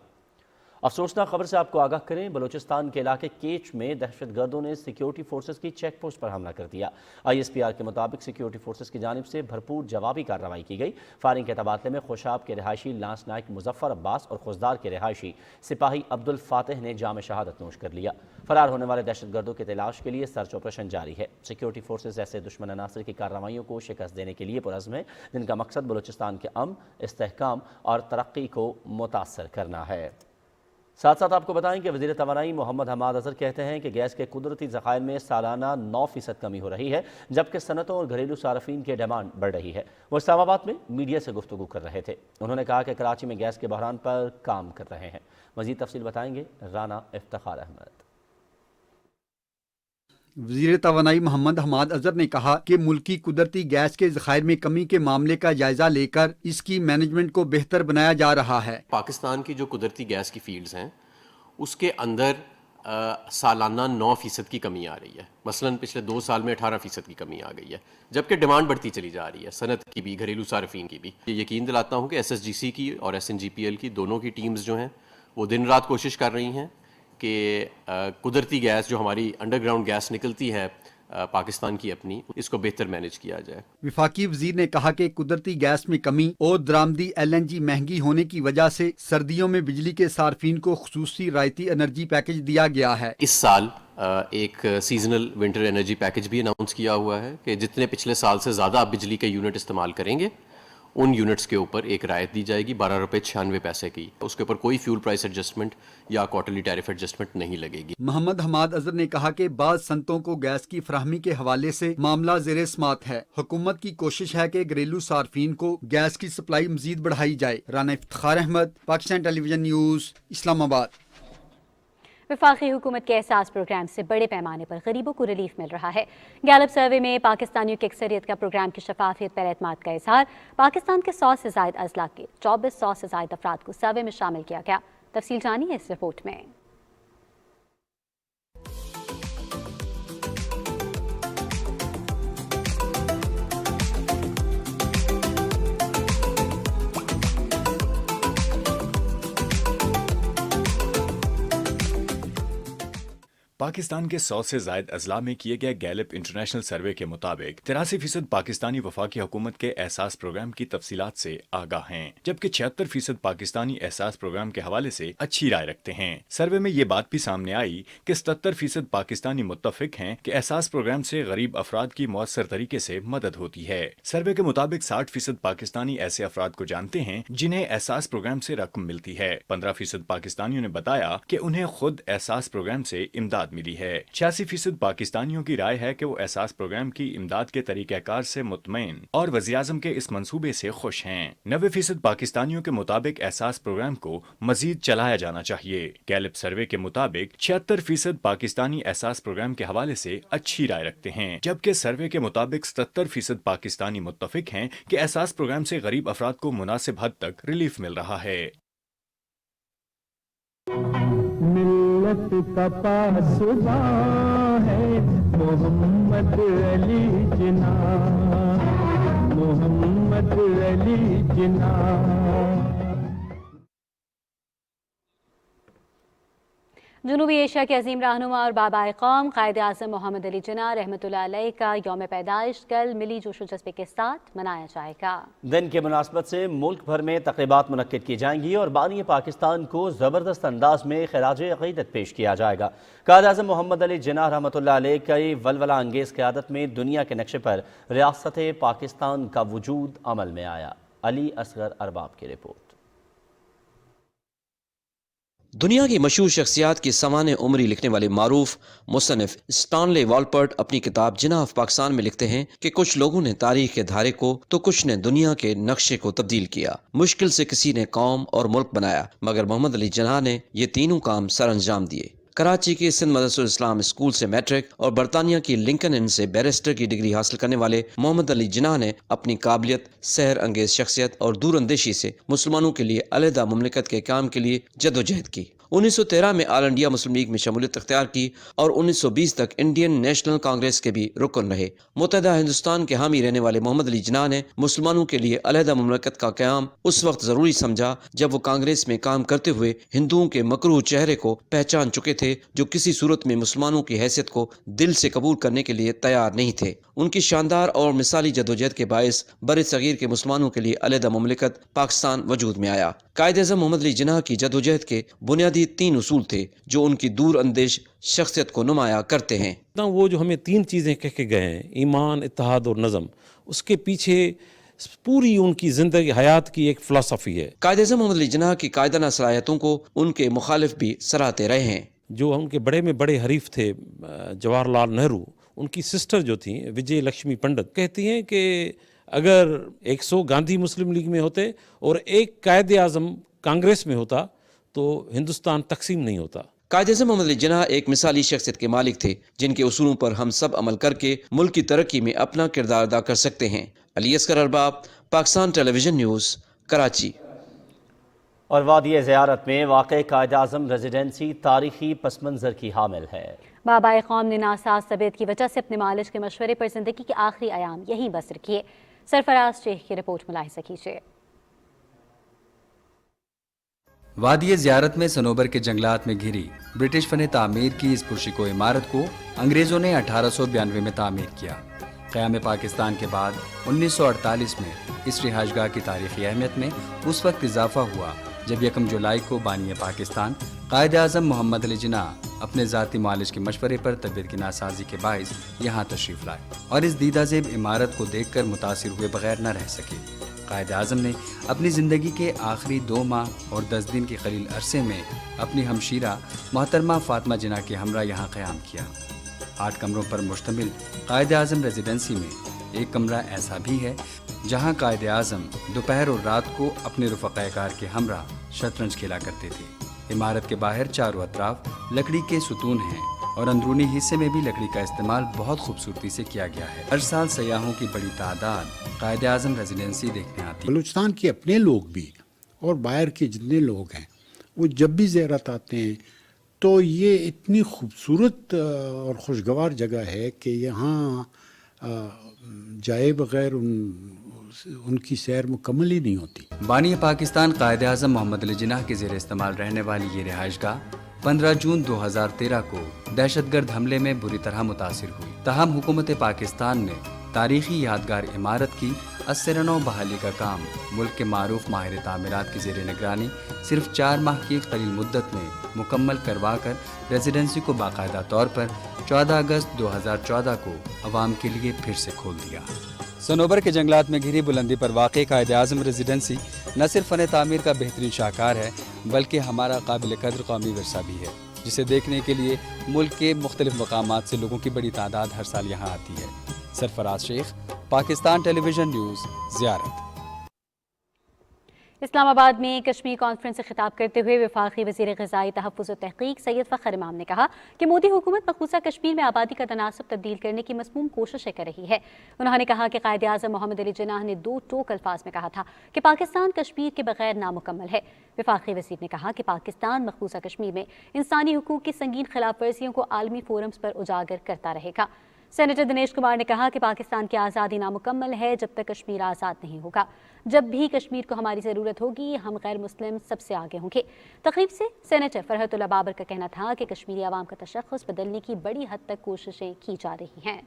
افسوسناک خبر سے آپ کو آگاہ کریں، بلوچستان کے علاقے کیچ میں دہشت گردوں نے سیکیورٹی فورسز کی چیک پوسٹ پر حملہ کر دیا۔ ISPR کے مطابق سیکیورٹی فورسز کی جانب سے بھرپور جوابی کارروائی کی گئی۔ فائرنگ کے تبادلے میں خوشاب کے رہائشی لانس نائک مظفر عباس اور خوزدار کے رہائشی سپاہی عبد الفاتح نے جام شہادت نوش کر لیا۔ فرار ہونے والے دہشت گردوں کی تلاش کے لیے سرچ آپریشن جاری ہے۔ سیکیورٹی فورسز ایسے دشمن عناصر کی کارروائیوں کو شکست دینے کے لیے پرعزم ہیں جن کا مقصد بلوچستان کے امن، استحکام اور ترقی کو متاثر کرنا ہے۔ ساتھ ساتھ آپ کو بتائیں کہ وزیر توانائی محمد حماد اظہر کہتے ہیں کہ گیس کے قدرتی ذخائر میں سالانہ 9% کمی ہو رہی ہے، جبکہ صنعتوں اور گھریلو صارفین کی ڈیمانڈ بڑھ رہی ہے۔ وہ اسلام آباد میں میڈیا سے گفتگو کر رہے تھے۔ انہوں نے کہا کہ کراچی میں گیس کے بحران پر کام کر رہے ہیں۔ مزید تفصیل بتائیں گے رانا افتخار احمد۔ وزیر توانائی محمد حماد اظہر نے کہا کہ ملکی قدرتی گیس کے ذخائر میں کمی کے معاملے کا جائزہ لے کر اس کی مینجمنٹ کو بہتر بنایا جا رہا ہے۔ پاکستان کی جو قدرتی گیس کی فیلڈز ہیں اس کے اندر سالانہ 9% کی کمی آ رہی ہے۔ مثلاً پچھلے 2 سال میں 18% کی کمی آ گئی ہے، جبکہ ڈیمانڈ بڑھتی چلی جا رہی ہے، صنعت کی بھی، گھریلو صارفین کی بھی۔ یہ یقین دلاتا ہوں کہ SSGC کی اور SNGPL کی دونوں کی ٹیمز جو ہیں وہ دن رات کوشش کر رہی ہیں کہ قدرتی گیس جو ہماری انڈر گراؤنڈ گیس نکلتی ہے پاکستان کی اپنی، اس کو بہتر مینج کیا جائے۔ وفاقی وزیر نے کہا کہ قدرتی گیس میں کمی اور درآمدی LNG مہنگی ہونے کی وجہ سے سردیوں میں بجلی کے صارفین کو خصوصی رعایتی انرجی پیکج دیا گیا ہے۔ اس سال ایک سیزنل ونٹر انرجی پیکج بھی اناؤنس کیا ہوا ہے کہ جتنے پچھلے سال سے زیادہ آپ بجلی کے یونٹ استعمال کریں گے ان یونٹس کے اوپر ایک رعایت دی جائے گی 12.96 روپے کی۔ اس کے اوپر کوئی فیول پرائس ایڈجسٹمنٹ یا کوارٹرلی ٹیرف ایڈجسٹمنٹ نہیں لگے گی۔ محمد حماد اظہر نے کہا کہ بعض صنعتوں کو گیس کی فراہمی کے حوالے سے معاملہ زیر سماعت ہے۔ حکومت کی کوشش ہے کہ گھریلو صارفین کو گیس کی سپلائی مزید بڑھائی جائے۔ رانا افتخار احمد، پاکستان ٹیلی ویژن نیوز، اسلام آباد۔ وفاقی حکومت کے احساس پروگرام سے بڑے پیمانے پر غریبوں کو ریلیف مل رہا ہے۔ گیلپ سروے میں پاکستانیوں کی اکثریت کا پروگرام کی شفافیت پر اعتماد کا اظہار۔ پاکستان کے 100 سے زائد اضلاع کے 2400 سے زائد افراد کو سروے میں شامل کیا گیا۔ تفصیل جانیے اس رپورٹ میں۔ پاکستان کے 100 سے زائد اضلاع میں کیے گئے گیلپ انٹرنیشنل سروے کے مطابق 83% پاکستانی وفاقی حکومت کے احساس پروگرام کی تفصیلات سے آگاہ ہیں، جبکہ 76% پاکستانی احساس پروگرام کے حوالے سے اچھی رائے رکھتے ہیں۔ سروے میں یہ بات بھی سامنے آئی کہ 77% پاکستانی متفق ہیں کہ احساس پروگرام سے غریب افراد کی مؤثر طریقے سے مدد ہوتی ہے۔ سروے کے مطابق 60% پاکستانی ایسے افراد کو جانتے ہیں جنہیں احساس پروگرام سے رقم ملتی ہے۔ 15% پاکستانیوں نے بتایا کہ انہیں خود احساس پروگرام سے امداد ملی ہے۔ 86% پاکستانیوں کی رائے ہے کہ وہ احساس پروگرام کی امداد کے طریقہ کار سے مطمئن اور وزیراعظم کے اس منصوبے سے خوش ہیں۔ 90% پاکستانیوں کے مطابق احساس پروگرام کو مزید چلایا جانا چاہیے۔ گیلپ سروے کے مطابق 76% پاکستانی احساس پروگرام کے حوالے سے اچھی رائے رکھتے ہیں، جبکہ سروے کے مطابق 77% پاکستانی متفق ہیں کہ احساس پروگرام سے غریب افراد کو مناسب حد تک ریلیف مل رہا ہے۔ ملت کا پاسباں ہے محمد علی جناح، محمد علی جناح۔ جنوبی ایشیا کے عظیم رہنما اور بابائے قوم قائد اعظم محمد علی جناح رحمۃ اللہ علیہ کا یوم پیدائش کل ملی جوش و جذبے کے ساتھ منایا جائے گا۔ دن کی مناسبت سے ملک بھر میں تقریبات منعقد کی جائیں گی اور بانی پاکستان کو زبردست انداز میں خراج عقیدت پیش کیا جائے گا۔ قائد اعظم محمد علی جناح رحمۃ اللہ علیہ کی ولولہ انگیز قیادت میں دنیا کے نقشے پر ریاست پاکستان کا وجود عمل میں آیا۔ علی اصغر ارباب کی رپورٹ۔ دنیا کی مشہور شخصیات کی سوانح عمری لکھنے والے معروف مصنف اسٹانلے والپرٹ اپنی کتاب جناح آف پاکستان میں لکھتے ہیں کہ کچھ لوگوں نے تاریخ کے دھارے کو تو کچھ نے دنیا کے نقشے کو تبدیل کیا۔ مشکل سے کسی نے قوم اور ملک بنایا، مگر محمد علی جناح نے یہ تینوں کام سر انجام دیے۔ کراچی کے سندھ مدرسہ الاسلام اسکول سے میٹرک اور برطانیہ کی لنکن ان سے بیرسٹر کی ڈگری حاصل کرنے والے محمد علی جناح نے اپنی قابلیت، سحر انگیز شخصیت اور دور اندیشی سے مسلمانوں کے لیے علیحدہ مملکت کے کام کے لیے جدوجہد کی۔ 1913 में ऑल इंडिया मुस्लिम लीग में शमूलियत अख्तियार की और 1920 तक इंडियन नेशनल कांग्रेस के भी रुकन रहे। मुत्तहदा हिंदुस्तान के हामी रहने वाले मोहम्मद अली जिन्ना ने मुसलमानों के लिए अलहदा मुमलकत का क़याम उस वक्त ज़रूरी समझा जब वो कांग्रेस में काम करते हुए हिंदुओं के मकरूह चेहरे को पहचान चुके थे, जो किसी सूरत में मुसलमानों की हैसियत को दिल से कबूल करने के लिए तैयार नहीं थे। उनकी शानदार और मिसाली जदोजहद के बायस बर सगीर के मुसलमानों के लिए अलहदा मुमलिकत पाकिस्तान वजूद में आया। कायद-ए-आज़म मोहम्मद अली जिन्ना की जदोजहद के बुनियादी 3 उसूल थे जो उनकी दूर अंदेश शख्सियत को नुमाया करते हैं। वो जो हमें 3 चीज़ें कह के गए हैं, ईमान, इत्तेहाद और नज़म, उसके पीछे पूरी उनकी जिंदगी हयात की एक फ़िलासफ़ी है। कायद-ए-आज़म मोहम्मद अली जिन्ना की कायदाना सलाहियतों को उनके मुखालिफ भी सराहते रहे हैं। जो उनके बड़े में बड़े हरीफ थे जवाहरलाल नेहरू, उनकी सिस्टर जो थी विजय लक्ष्मी पंडित, कहती हैं कि अगर 100 गांधी मुस्लिम लीग में होते और एक कायद-ए-आज़म कांग्रेस में होता तो हिंदुस्तान तकसीम नहीं होता। कायद-ए-आज़म मोहम्मद अली जिन्ना एक मिसाली शख्सियत के मालिक थे जिनके उसूलों पर हम सब अमल करके मुल्क की तरक्की में अपना किरदार अदा कर सकते हैं। Ali Oscar Arbab, Pakistan television news, Karachi. और वादी ज़ियारत में वाक़ कायद-ए-आज़म रेजिडेंसी तारीखी पस मंज़र की हामिल है। बाबाए क़ौम ने नासाज तबीयत की वजह से अपने मालिज के मशवरे पर ज़िंदगी के आखिरी अयाम यहीं बसर किए। सरफराज शेख की रिपोर्ट मुलाहिज़ा कीजिए। वादी ज़ियारत में सनोबर के जंगलात में घिरी ब्रिटिश फ़न तामीर की इस पुरशिको इमारत को अंग्रेज़ों ने 1892 में तामीर किया। क़याम पाकिस्तान के बाद 1948 में इस रिहाइशगाह की तारीख़ी अहमियत में उस वक्त इजाफा हुआ जब 1 जुलाई को बानी पाकिस्तान कायद-ए-आज़म मोहम्मद अली जिन्ना अपने ज़ाती मालिज के मशवरे पर तबीयत की नासाजी के बाइस यहाँ तशरीफ़ लाए और इस दीदाज़ेब इमारत को देखकर मुतासिर हुए बगैर न रह सके। कायद-ए-आज़म ने अपनी ज़िंदगी के आखिरी 2 माह और 10 दिन के कलील अरसे में अपनी हमशीरा मोहतरमा फ़ातिमा जिन्ना के हमरा यहाँ क़याम किया। 8 कमरों पर मुश्तमिल कायद-ए-आज़म रेजिडेंसी में एक कमरा ऐसा भी है जहाँ कायद-ए-आज़म दोपहर और रात को अपने रफ़क़ाए-कार के हमरा शतरंज खेला करते थे। इमारत के बाहर चारों अतराफ लकड़ी के सुतून हैं और अंदरूनी हिस्से में भी लकड़ी का इस्तेमाल बहुत खूबसूरती से किया गया है। हर साल सयाहों की बड़ी तादाद कायद-ए-आज़म रेजिडेंसी देखने आती है। बलूचिस्तान के अपने लोग भी और बाहर के जितने लोग हैं वो जब भी ज़ियारत आते हैं तो ये इतनी खूबसूरत और खुशगवार जगह है कि यहाँ जाए बगैर उनकी सैर मुकम्मल ही नहीं होती। बानी पाकिस्तान कायद-ए-आज़म मोहम्मद अली जिन्ना के ज़ेर इस्तेमाल रहने वाली ये रिहाइशगाह 15 जून 2013 को दहशतगर्द हमले में बुरी तरह मुतासिर हुई। ताहम हुकूमत पाकिस्तान ने तारीखी यादगार इमारत की 80 बहाली का काम मुल्क के मारूफ माहिर तामीरात की ज़ेर निगरानी सिर्फ 4 माह की कलील मुद्दत में मुकम्मल करवा कर रेजिडेंसी को बाकायदा तौर पर 14 अगस्त 2014 को अवाम के लिए फिर से खोल दिया। सनोबर के जंगलात में घिरी बुलंदी पर वाक़ई कायद-ए-आज़म रेजिडेंसी न सिर्फ फ़न तामीर का बेहतरीन शाहकार है बल्कि हमारा काबिल कद्र कौमी विरसा भी है, जिसे देखने के लिए मुल्क के मुख्तलिफ मकामात से लोगों की बड़ी तादाद हर साल यहाँ आती है। सरफराज शेख, पाकिस्तान टेलीविजन न्यूज़, ज़ियारत। इस्लामाबाद में कश्मीर कॉन्फ्रेंस से खिताब करते हुए वफाकी वज़ीर ग़िज़ाई तहफ़्फ़ुज़ व तहक़ीक़ सैयद फ़ख़र इमाम ने कहा कि मोदी हुकूमत मखसूसा कश्मीर में आबादी का तनासब तब्दील करने की मज़मूम कोशिशें कर रही है। उन्होंने कहा कि कायद-ए-आज़म मोहम्मद अली जिन्ना ने 2 टोक अल्फाज में कहा था कि पाकिस्तान कश्मीर के बगैर नामुकम्मल है। वफाकी वज़ीर ने कहा कि पाकिस्तान मखसूसा कश्मीर में इंसानी हुकूक की संगीन खिलाफ वर्जियों को आलमी फोरम्स पर उजागर करता रहेगा। सेनेटर दिनेश कुमार ने कहा कि पाकिस्तान की आज़ादी नामुकम्मल है जब तक कश्मीर आज़ाद नहीं होगा। जब भी कश्मीर को हमारी ज़रूरत होगी हम गैर मुस्लिम सबसे आगे होंगे। तकरीब से सेनेटर फरहतुल्लाह बाबर का कहना था कि कश्मीरी आवाम का तशख़्ख़ुस बदलने की बड़ी हद तक कोशिशें की जा रही हैं।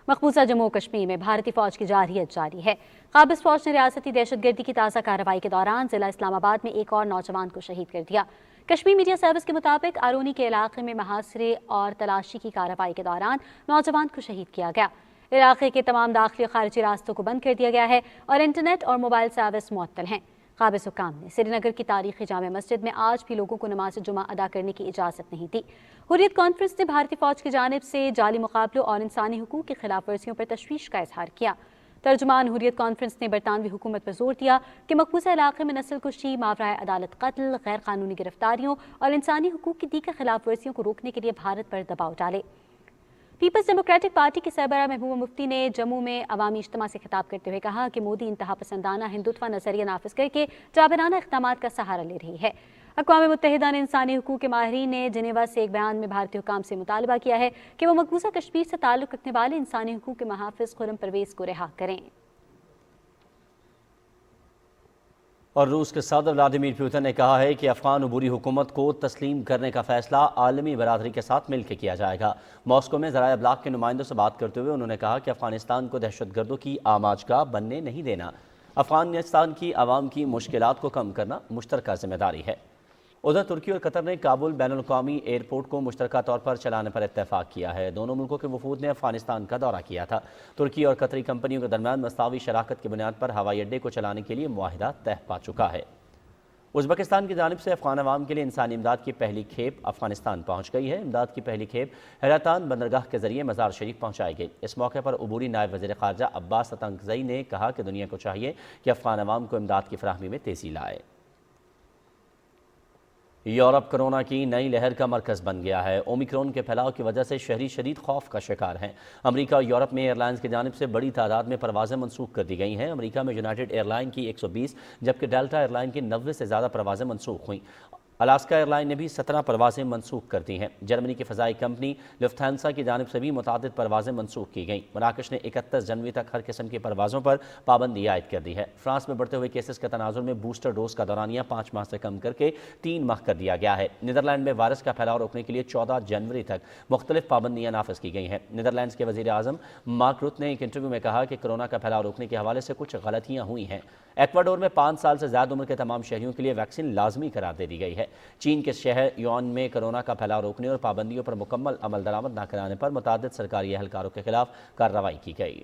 मकबूजा जम्मू कश्मीर में भारतीय फ़ौज की जारहियत जारी है। काबिज़ फ़ौज ने रियासती दहशतगर्दी की ताज़ा कार्रवाई के दौरान ज़िला इस्लामाबाद में एक और नौजवान को शहीद कर दिया। कश्मीर मीडिया सर्विस के मुताबिक आरोनी के इलाके में मुहासरे और तलाशी की कार्रवाई के दौरान नौजवान को शहीद किया गया। इलाके के तमाम दाखिली और खारिजी रास्तों को बंद कर दिया गया है और इंटरनेट और मोबाइल सर्विस मुअत्तल हैं। काबिज़ हुक्काम ने श्रीनगर की तारीखी जामे मस्जिद में आज भी लोगों को नमाज जुमा अदा करने की इजाज़त नहीं दी। हुर्रियत कॉन्फ्रेंस ने भारतीय फ़ौज की जानिब से जाली मुकाबलों और इंसानी हुकूक की खिलाफ वर्जियों पर तशवीश का इजहार किया। तर्जुमान हुर्रियत कॉन्फ्रेंस ने बरतानवी हुकूमत पर जोर दिया कि मकबूजा इलाके में नस्ल कुशी, मावराए अदालत कत्ल, गैर कानूनी गिरफ्तारियों और इंसानी हुकूक की दीगर खिलाफ वर्जियों को रोकने के लिए भारत पर दबाव डाले। پیپلز ڈیموکریٹک پارٹی کی سربراہ محبوبہ مفتی نے جموں میں عوامی اجتماع سے خطاب کرتے ہوئے کہا کہ مودی انتہا پسندانہ ہندوتوا نظریہ نافذ کر کے جابرانہ اقدامات کا سہارا لے رہی ہے۔ اقوام متحدہ نے انسانی حقوق کے ماہرین نے جنیوا سے ایک بیان میں بھارتی حکام سے مطالبہ کیا ہے کہ وہ مقبوضہ کشمیر سے تعلق رکھنے والے انسانی حقوق کے محافظ خرم پرویز کو رہا کریں۔ اور روس کے صدر ولادیمیر پوتن نے کہا ہے کہ افغان عبوری حکومت کو تسلیم کرنے کا فیصلہ عالمی برادری کے ساتھ مل کے کیا جائے گا۔ ماسکو میں ذرائع ابلاغ کے نمائندوں سے بات کرتے ہوئے انہوں نے کہا کہ افغانستان کو دہشت گردوں کی آماجگاہ بننے نہیں دینا۔ افغانستان کی عوام کی مشکلات کو کم کرنا مشترکہ ذمہ داری ہے۔ ادھر ترکی اور قطر نے کابل بین الاقوامی ایئرپورٹ کو مشترکہ طور پر چلانے پر اتفاق کیا ہے۔ دونوں ملکوں کے وفود نے افغانستان کا دورہ کیا تھا۔ ترکی اور قطری کمپنیوں کے درمیان مساوی شراکت کی بنیاد پر ہوائی اڈے کو چلانے کے لیے معاہدہ طے پا چکا ہے۔ ازبکستان کی جانب سے افغان عوام کے لیے انسانی امداد کی پہلی کھیپ افغانستان پہنچ گئی ہے۔ امداد کی پہلی کھیپ حیرتان بندرگاہ کے ذریعے مزار شریف پہنچائی گئی۔ اس موقع پر عبوری نائب وزیر خارجہ عباس اتنگزئی نے کہا کہ دنیا کو چاہیے کہ افغان عوام کو امداد کی فراہمی میں تیزی لائے۔ یورپ کرونا کی نئی لہر کا مرکز بن گیا ہے۔ اومیکرون کے پھیلاؤ کی وجہ سے شہری شدید خوف کا شکار ہیں۔ امریکہ اور یورپ میں ایئر لائنز کی جانب سے بڑی تعداد میں پروازیں منسوخ کر دی گئی ہیں۔ امریکہ میں یونائیٹڈ ایئر لائن کی 120 جبکہ ڈیلٹا ایئر لائن کی 90 سے زیادہ پروازیں منسوخ ہوئیں۔ الاسکا ایئر لائن نے بھی 17 پروازیں منسوخ کر دی ہیں۔ جرمنی کی فضائی کمپنی لفٹھانسا کی جانب سے بھی متعدد پروازیں منسوخ کی گئیں۔ مراکش نے 31 جنوری تک ہر قسم کی پروازوں پر پابندی عائد کر دی ہے۔ فرانس میں بڑھتے ہوئے کیسز کے تناظر میں بوسٹر ڈوز کا دورانیہ 5 ماہ سے کم کر کے 3 ماہ کر دیا گیا ہے۔ نیدرلینڈ میں وائرس کا پھیلاؤ روکنے کے لیے 14 جنوری تک مختلف پابندیاں نافذ کی گئی ہیں۔ نیدرلینڈز کے وزیر اعظم مارک روت نے ایک انٹرویو میں کہا کہ کورونا کا پھیلاؤ روکنے کے حوالے سے کچھ غلطیاں ہوئی ہیں۔ ایکواڈور میں 5 سال سے زیادہ عمر کے تمام شہریوں کے لیے ویکسین لازمی قرار دے دی گئی ہے۔ چین کے شہر یوان میں کورونا کا پھیلاؤ روکنے اور پابندیوں پر مکمل عمل درآمد نہ کرانے پر متعدد سرکاری اہلکاروں کے خلاف کارروائی کی گئی۔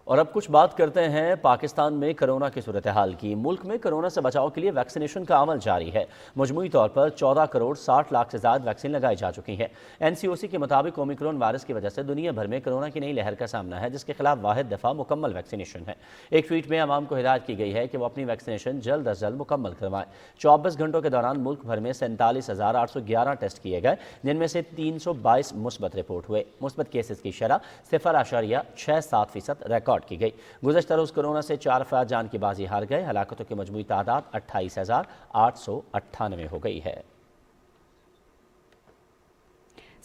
اور اب کچھ بات کرتے ہیں پاکستان میں کرونا کی صورتحال کی۔ ملک میں کرونا سے بچاؤ کے لیے ویکسینیشن کا عمل جاری ہے۔ مجموعی طور پر 14 کروڑ 60 لاکھ سے زائد ویکسین لگائی جا چکی ہے۔ NCOC کے مطابق اومیکرون وائرس کی وجہ سے دنیا بھر میں کرونا کی نئی لہر کا سامنا ہے، جس کے خلاف واحد دفاع مکمل ویکسینیشن ہے۔ ایک ٹویٹ میں عوام کو ہدایت کی گئی ہے کہ وہ اپنی ویکسینیشن جلد از جلد مکمل کروائیں۔ 24 گھنٹوں کے دوران ملک بھر میں 47,811 ٹیسٹ کیے گئے، جن میں سے 322 مثبت رپورٹ ہوئے۔ مثبت کیسز کی شرح 0.67% ریکارڈ کی گئی۔ گزشتہ روز کورونا سے 4 افراد جان کی بازی ہار گئے۔ ہلاکتوں کی مجموعی تعداد 28,898 ہو گئی ہے۔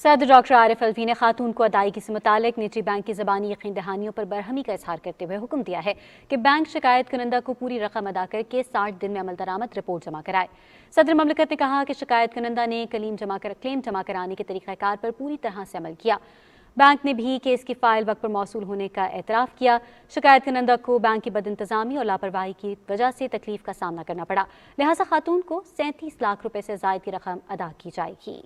صدر ڈاکٹر عارف الوی نے خاتون کو ادائیگی سے متعلق نجی بینک کی زبانی یقین دہانیوں پر برہمی کا اظہار کرتے ہوئے حکم دیا ہے کہ بینک شکایت کنندہ کو پوری رقم ادا کر کے 60 دن میں عمل درآمد رپورٹ جمع کرائے۔ صدر مملکت نے کہا کہ شکایت کنندہ نے کلیم جمع کرانے کے طریقہ کار پر پوری طرح سے عمل کیا۔ بینک نے بھی کیس کی فائل وقت پر موصول ہونے کا اعتراف کیا۔ شکایت کنندہ کو بینک کی بد انتظامی اور لاپرواہی کی وجہ سے تکلیف کا سامنا کرنا پڑا، لہٰذا خاتون کو 37 لاکھ روپے سے زائد کی رقم ادا کی جائے گی۔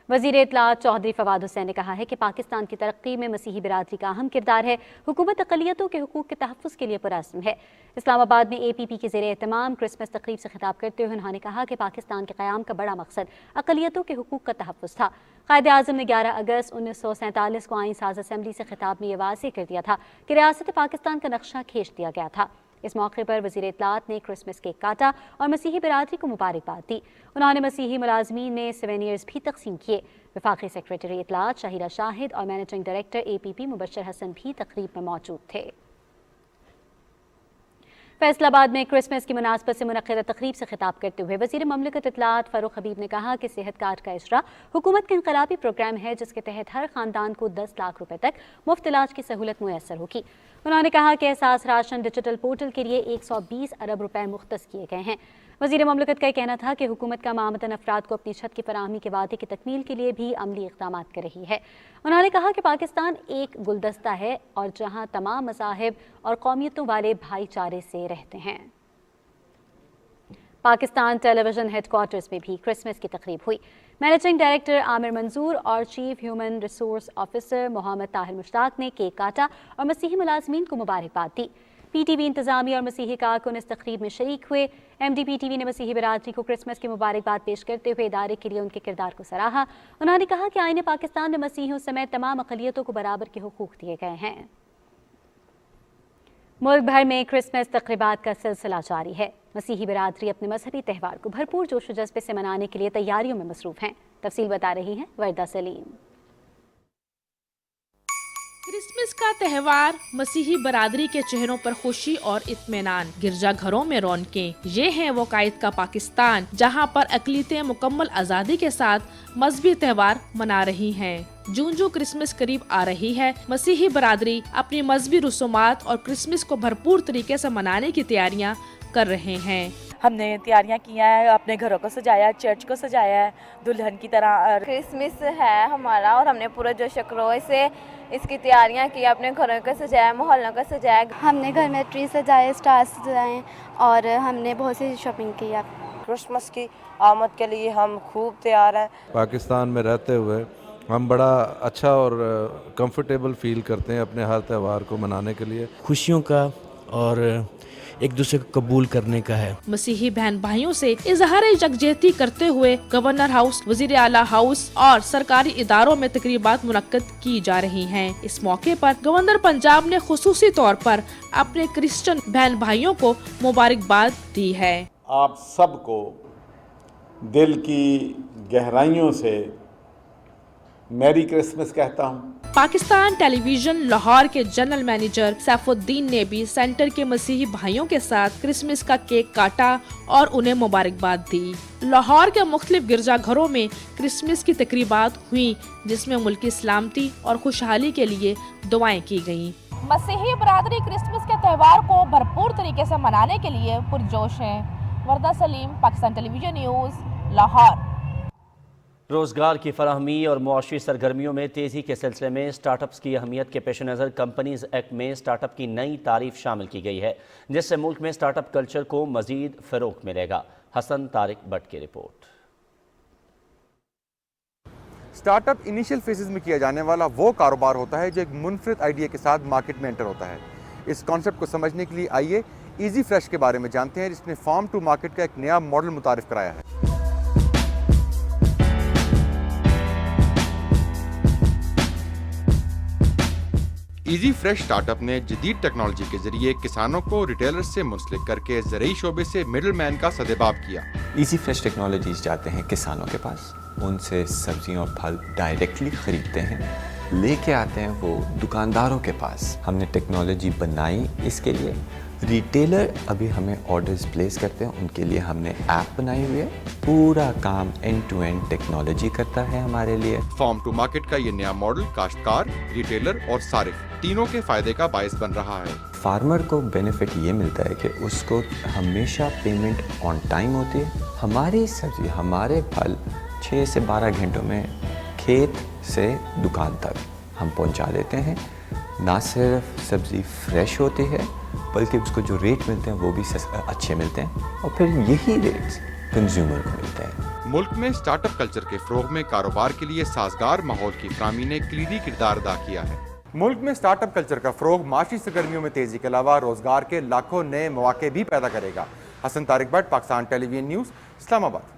وزیر اطلاعات چودھری فواد حسین نے کہا ہے کہ پاکستان کی ترقی میں مسیحی برادری کا اہم کردار ہے۔ حکومت اقلیتوں کے حقوق کے تحفظ کے لیے پرعزم ہے۔ اسلام آباد میں APP کے زیر اہتمام کرسمس تقریب سے خطاب کرتے ہوئے انہوں نے کہا کہ پاکستان کے قیام کا بڑا مقصد اقلیتوں کے حقوق کا تحفظ تھا۔ قائد اعظم نے 11 اگست 1947 کو آئین ساز اسمبلی سے خطاب میں یہ واضح کر دیا تھا کہ ریاست پاکستان کا نقشہ کھینچ دیا گیا تھا۔ اس موقع پر وزیر اطلاعات نے کرسمس کیک کاٹا اور مسیحی برادری کو مبارکباد دی۔ انہوں نے مسیحی ملازمین میں سوینئرز بھی تقسیم کیے۔ وفاقی سیکریٹری اطلاعات شاہرہ شاہد اور مینیجنگ ڈائریکٹر APP مبشر حسن بھی تقریب میں موجود تھے۔ فیصل آباد میں کرسمس کی مناسبت سے منعقدہ تقریب سے خطاب کرتے ہوئے وزیر مملکت اطلاعات فاروق حبیب نے کہا کہ صحت کارڈ کا اجرا حکومت کا انقلابی پروگرام ہے، جس کے تحت ہر خاندان کو 10 لاکھ روپے تک مفت علاج کی سہولت میسر ہوگی۔ انہوں نے کہا کہ احساس راشن ڈیجیٹل پورٹل کے لیے 120 ارب روپے مختص کیے گئے ہیں۔ وزیر مملکت کا یہ کہنا تھا کہ حکومت کا معمدن افراد کو اپنی چھت کی فراہمی کے وعدے کی تکمیل کے لیے بھی عملی اقدامات کر رہی ہے۔ انہوں نے کہا کہ پاکستان ایک گلدستہ ہے اور جہاں تمام مذاہب اور قومیتوں والے بھائی چارے سے رہتے ہیں۔ پاکستان ٹیلی ویژن ہیڈ کوارٹرز میں بھی کرسمس کی تقریب ہوئی۔ مینیجنگ ڈائریکٹر عامر منظور اور چیف ہیومن ریسورس آفیسر محمد طاہر مشتاق نے کیک کاٹا اور مسیحی ملازمین کو مبارکباد دی۔ PTV انتظامیہ اور مسیحی کارکن اس تقریب میں شریک ہوئے۔ MD PTV نے مسیحی برادری کو کرسمس کی مبارکباد پیش کرتے ہوئے ادارے کے لیے ان کے کردار کو سراہا۔ انہوں نے کہا کہ آئین پاکستان میں مسیحیوں سمیت تمام اقلیتوں کو برابر کے حقوق دیے گئے ہیں۔ ملک بھر میں کرسمس تقریبات کا سلسلہ جاری ہے۔ مسیحی برادری اپنے مذہبی تہوار کو بھرپور جوش و جذبے سے منانے کے لیے تیاریوں میں مصروف ہیں۔ तफसील बता रही हैं वर्दा सलीम। क्रिसमस का त्यौहार मसीही बरादरी के चेहरों पर खुशी और इत्मीनान, गिरजा घरों में रौनकें। ये है वो कायद का पाकिस्तान जहां पर अक़लियतें मुकम्मल आज़ादी के साथ मजहबी त्यौहार मना रही हैं। जूं क्रिसमस करीब आ रही है, मसीही बरादरी अपनी मजहबी रसूमात और क्रिसमस को भरपूर तरीके से मनाने की तैयारियां कर रहे हैं। हमने तैयारियां की हैं, अपने घरों को सजाया, चर्च को सजाया है दुल्हन की तरह। क्रिसमस है हमारा और हमने पूरा जोश खरोश से इसकी तैयारियां की, अपने घरों को सजाया, मोहल्लों को सजाया। हमने घर में ट्री सजाए, स्टार्स सजाए और हमने बहुत सी शॉपिंग की है। क्रिसमस की आमद के लिए हम खूब तैयार हैं। पाकिस्तान में रहते हुए हम बड़ा अच्छा और कंफर्टेबल फील करते हैं अपने हर त्यौहार को मनाने के लिए। खुशियों का और एक दूसरे को कबूल करने का है। मसीही बहन भाइयों से इजहार यकजहती करते हुए गवर्नर हाउस, वजीर आला हाउस और सरकारी इदारों में तकरीबात मुनक्कद की जा रही हैं। इस मौके पर गवर्नर पंजाब ने खुसूसी तौर पर अपने क्रिश्चियन बहन भाइयों को मुबारकबाद दी है। आप सबको दिल की गहराइयों से मैरी क्रिसमस कहता हूँ। पाकिस्तान टेलीविजन लाहौर के जनरल मैनेजर सैफुद्दीन ने भी सेंटर के मसीही भाइयों के साथ क्रिसमस का केक काटा और उन्हें मुबारकबाद दी। लाहौर के मुख्तलिफ गिरजा घरों में क्रिसमस की तकरीबात हुई, जिसमें मुल्की सलामती और खुशहाली के लिए दुआएं की गयी। मसीही बरादरी क्रिसमस के त्यौहार को भरपूर तरीके से मनाने के लिए पुरजोश है। वर्दा सलीम, पाकिस्तान टेलीविजन न्यूज़, लाहौर। रोज़गार की फराहमी और मुआशी सरगर्मियों में तेज़ी के सिलसिले में स्टार्टअप्स की अहमियत के पेश नज़र कंपनीज़ एक्ट में स्टार्टअप की नई तारीफ शामिल की गई है, जिससे मुल्क में स्टार्टअप कल्चर को मज़ीद फ़रोग़ मिलेगा। हसन तारिक भट्ट की रिपोर्ट। स्टार्टअप इनिशियल फेजेस में किया जाने वाला वो कारोबार होता है जो एक मुनफरिद आइडिया के साथ मार्केट में एंटर होता है। इस कॉन्सेप्ट को समझने के लिए आइए ईजी फ्रेश के बारे में जानते हैं, जिसने फार्म टू मार्केट का एक नया मॉडल मुतारिफ कराया है। ईजी फ्रेश स्टार्टअप ने जदीद टेक्नोलॉजी के जरिए किसानों को रिटेलर्स से मुंसलिक करके ज़रूरी शोबे से मिडल मैन का सदेबाब किया। ईजी फ्रेश टेक्नोलॉजीज जाते हैं किसानों के पास, उनसे सब्जियां और फल डायरेक्टली खरीदते हैं, लेके आते हैं वो दुकानदारों के पास। हमने टेक्नोलॉजी बनाई इसके लिए। रिटेलर अभी हमें ऑर्डर्स प्लेस करते हैं, उनके लिए हमने ऐप बनाई हुई है। पूरा काम एंड टू एंड टेक्नोलॉजी करता है हमारे लिए। फार्म टू मार्केट का ये नया मॉडल काश्तकार, रिटेलर और सारिफ तीनों के फायदे का बायस बन रहा है। फार्मर को बेनिफिट ये मिलता है कि उसको हमेशा पेमेंट ऑन टाइम होती है। हमारी सब्जी, हमारे फल 6 से 12 घंटों में खेत से दुकान तक हम पहुंचा देते हैं। ना सिर्फ सब्ज़ी फ्रेश होती है, बल्कि उसको जो रेट मिलते हैं वो भी अच्छे मिलते हैं, और फिर यही रेट्स कंज्यूमर को मिलते हैं। मुल्क में स्टार्टअप कल्चर के फ़रोग़ में कारोबार के लिए साजगार माहौल की फराहमी ने कलीदी किरदार अदा किया है। मुल्क में स्टार्टअप कल्चर का फ़रोग़ माशी सरगर्मियों में तेज़ी के अलावा रोज़गार के लाखों नए मौके भी पैदा करेगा। Hasan Tariq Bhatt, Pakistan television news, Islamabad.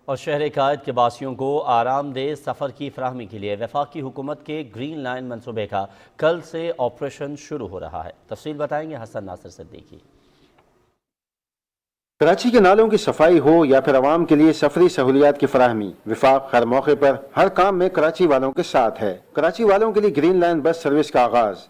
और शहर कायद के बासियों को आरामदेह सफ़र की फराहमी के लिए वफाकी हुकूमत के ग्रीन लाइन मनसूबे का कल से ऑपरेशन शुरू हो रहा है। तफसील बताएंगे हसन नासिर सिद्दीकी। कराची के नालों की सफाई हो या फिर आवाम के लिए सफरी सहूलियात की फराहमी, विफाक हर मौके पर हर काम में कराची वालों के साथ है। कराची वालों के लिए ग्रीन लाइन बस सर्विस का आगाज।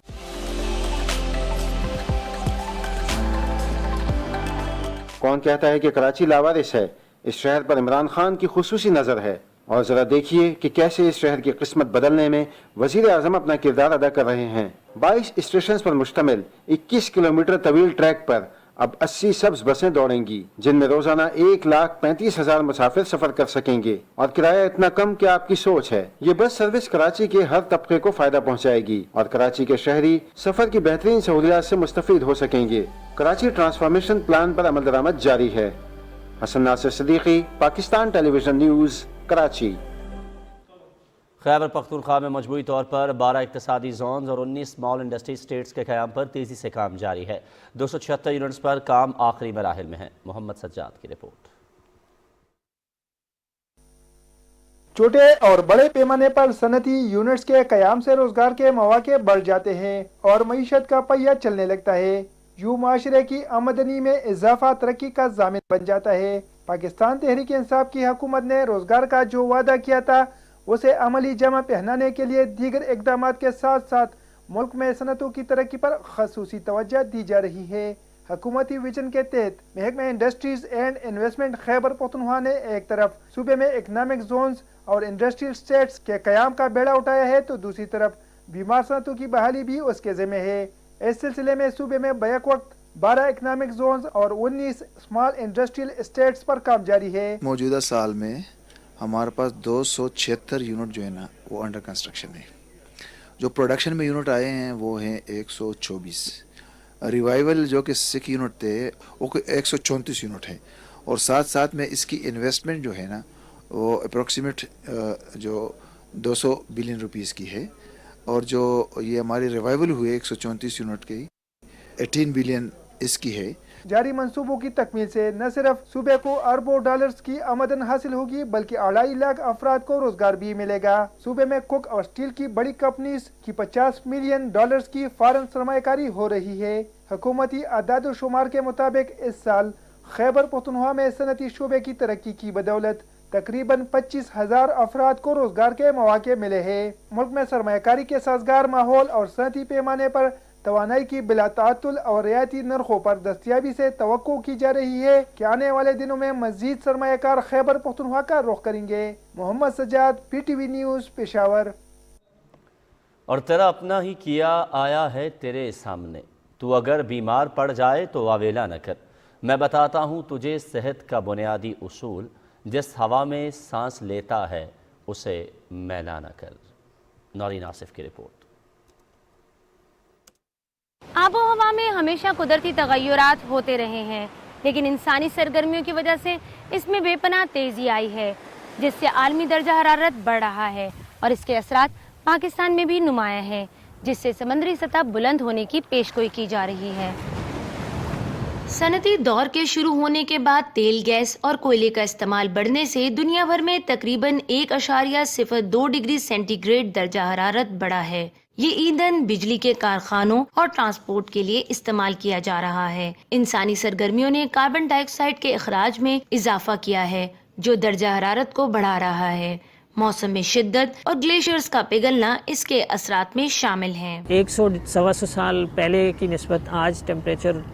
कौन कहता है कि कराची लावारिस है? इस शहर पर इमरान खान की खुसूसी नजर है, और जरा देखिए कि कैसे इस शहर की किस्मत बदलने में वजीर आजम अपना किरदार अदा कर रहे हैं। 22 स्टेशन पर मुश्तमिल 21 किलोमीटर तवील ट्रैक पर अब 80 सब्ज बसें दौड़ेंगी, जिनमें रोजाना 1,35,000 मुसाफिर सफर कर सकेंगे, और किराया इतना कम कि आपकी सोच है। ये बस सर्विस कराची के हर तबके को फायदा पहुंचाएगी, और कराची के शहरी सफर की बेहतरीन सहूलियात से मुस्तफीद हो सकेंगे। कराची ट्रांसफॉर्मेशन प्लान पर अमल दरामद जारी है। Hasan Nasir Siddiqui, Pakistan television news, Karachi. खैबर पख्तूनख्वा में मजमूई तौर पर 12 इक्तिसादी जोन्स और 19 स्मॉल इंडस्ट्री स्टेट्स के क़याम पर तेज़ी से काम जारी है। 276 यूनिट्स पर काम आखिरी मराहिल में है। मोहम्मद सज्जाद की रिपोर्ट। छोटे और बड़े पैमाने पर सनती यूनिट्स के क़याम से रोजगार के मौके बढ़ जाते हैं और मईशत का पहिया चलने लगता है। यूं माशरे की आमदनी में इजाफा तरक्की का ज़ामिन बन जाता है। पाकिस्तान तहरीक इंसाफ की हुकूमत ने रोजगार का जो वादा किया था उसे अमली जमा पहनाने के लिए दीगर इकदाम के साथ साथ मुल्क में सनतों की तरक्की पर खसूसी तवज्जो दी जा रही है। हुकूमती विजन के तहत महकमा industries and investment Khyber Pakhtunkhwa ने एक तरफ सूबे में इकनॉमिक जोन्स और इंडस्ट्रियल स्टेट्स के कयाम का बेड़ा उठाया है तो दूसरी तरफ बीमार सनतों की बहाली भी उसके ज़िम्मे है। इस सिलसिले में सूबे में बैक वक्त 12 इकनॉमिक जोन्स और 19 स्मॉल इंडस्ट्रियल स्टेट्स पर काम जारी है। मौजूदा साल में हमारे पास 276 यूनिट जो है ना वो अंडर कंस्ट्रक्शन है। जो प्रोडक्शन में यूनिट आए हैं वो हैं 124। रिवाइवल जो कि 6 यूनिट थे वो 134 यूनिट है और साथ साथ में इसकी इन्वेस्टमेंट जो है ना वो अप्रोक्सीमेट जो 200 बिलियन रुपीस की है और जो ये हमारी रिवाइवल हुए 134 यूनिट की 18 बिलियन इसकी है। जारी मंसूबों की तकमील से न सिर्फ सूबे को अरबों डॉलर्स की आमदन हासिल होगी बल्कि 2.5 लाख अफराद को रोजगार भी मिलेगा। सूबे में कुक और स्टील की बड़ी कंपनीज की 50 मिलियन डॉलर्स की फॉरेन सरमायाकारी हो रही है। हुकूमती अदाद शुमार के मुताबिक इस साल खैबर पख्तूनख्वा में सनती शोबे की तरक्की की बदौलत तकरीबन 25,000 अफराद को रोजगार के मौके मिले हैं। मुल्क में सरमायाकारी के साजगार माहौल और सनती पैमाने पर तवानाई की बिला तातुल और रियायती नरखों पर दस्तयाबी से तवक्को की जा रही है कि आने वाले दिनों में मजीद सरमायाकार खैबर पख्तूनख्वा का रुख करेंगे। Mohammad Sajjad, PTV news, Peshawar. और तेरा अपना ही किया आया है तेरे सामने, तू अगर बीमार पड़ जाए तो आवेला न कर। मैं बताता हूँ तुझे सेहत का बुनियादी उसूल, जिस हवा में सांस लेता है उसे मैला न कर। नौरीन आसिफ की रिपोर्ट। आबो हवा में हमेशा कुदरती तगय्युरात होते रहे हैं, लेकिन इंसानी सरगर्मियों की वजह से इसमें बेपनाह तेज़ी आई है, जिससे आलमी दर्जा हरारत बढ़ रहा है और इसके असरात पाकिस्तान में भी नुमाया है, जिससे समंदरी सतह बुलंद होने की पेशगोई की जा रही है। सनती दौर के शुरू होने के बाद तेल, गैस और कोयले का इस्तेमाल बढ़ने से दुनिया भर में तकरीबन 1.02 डिग्री सेंटीग्रेड दर्जा हरारत बढ़ा है। ये ईंधन बिजली के कारखानों और ट्रांसपोर्ट के लिए इस्तेमाल किया जा रहा है। इंसानी सरगर्मियों ने कार्बन डाइऑक्साइड के इखराज में इजाफा किया है, जो दर्जा हरारत को बढ़ा रहा है। मौसम में शिद्दत और ग्लेशियर्स का पिघलना इसके असरात में शामिल हैं। 100-125 साल पहले की निस्बत आज टेम्परेचर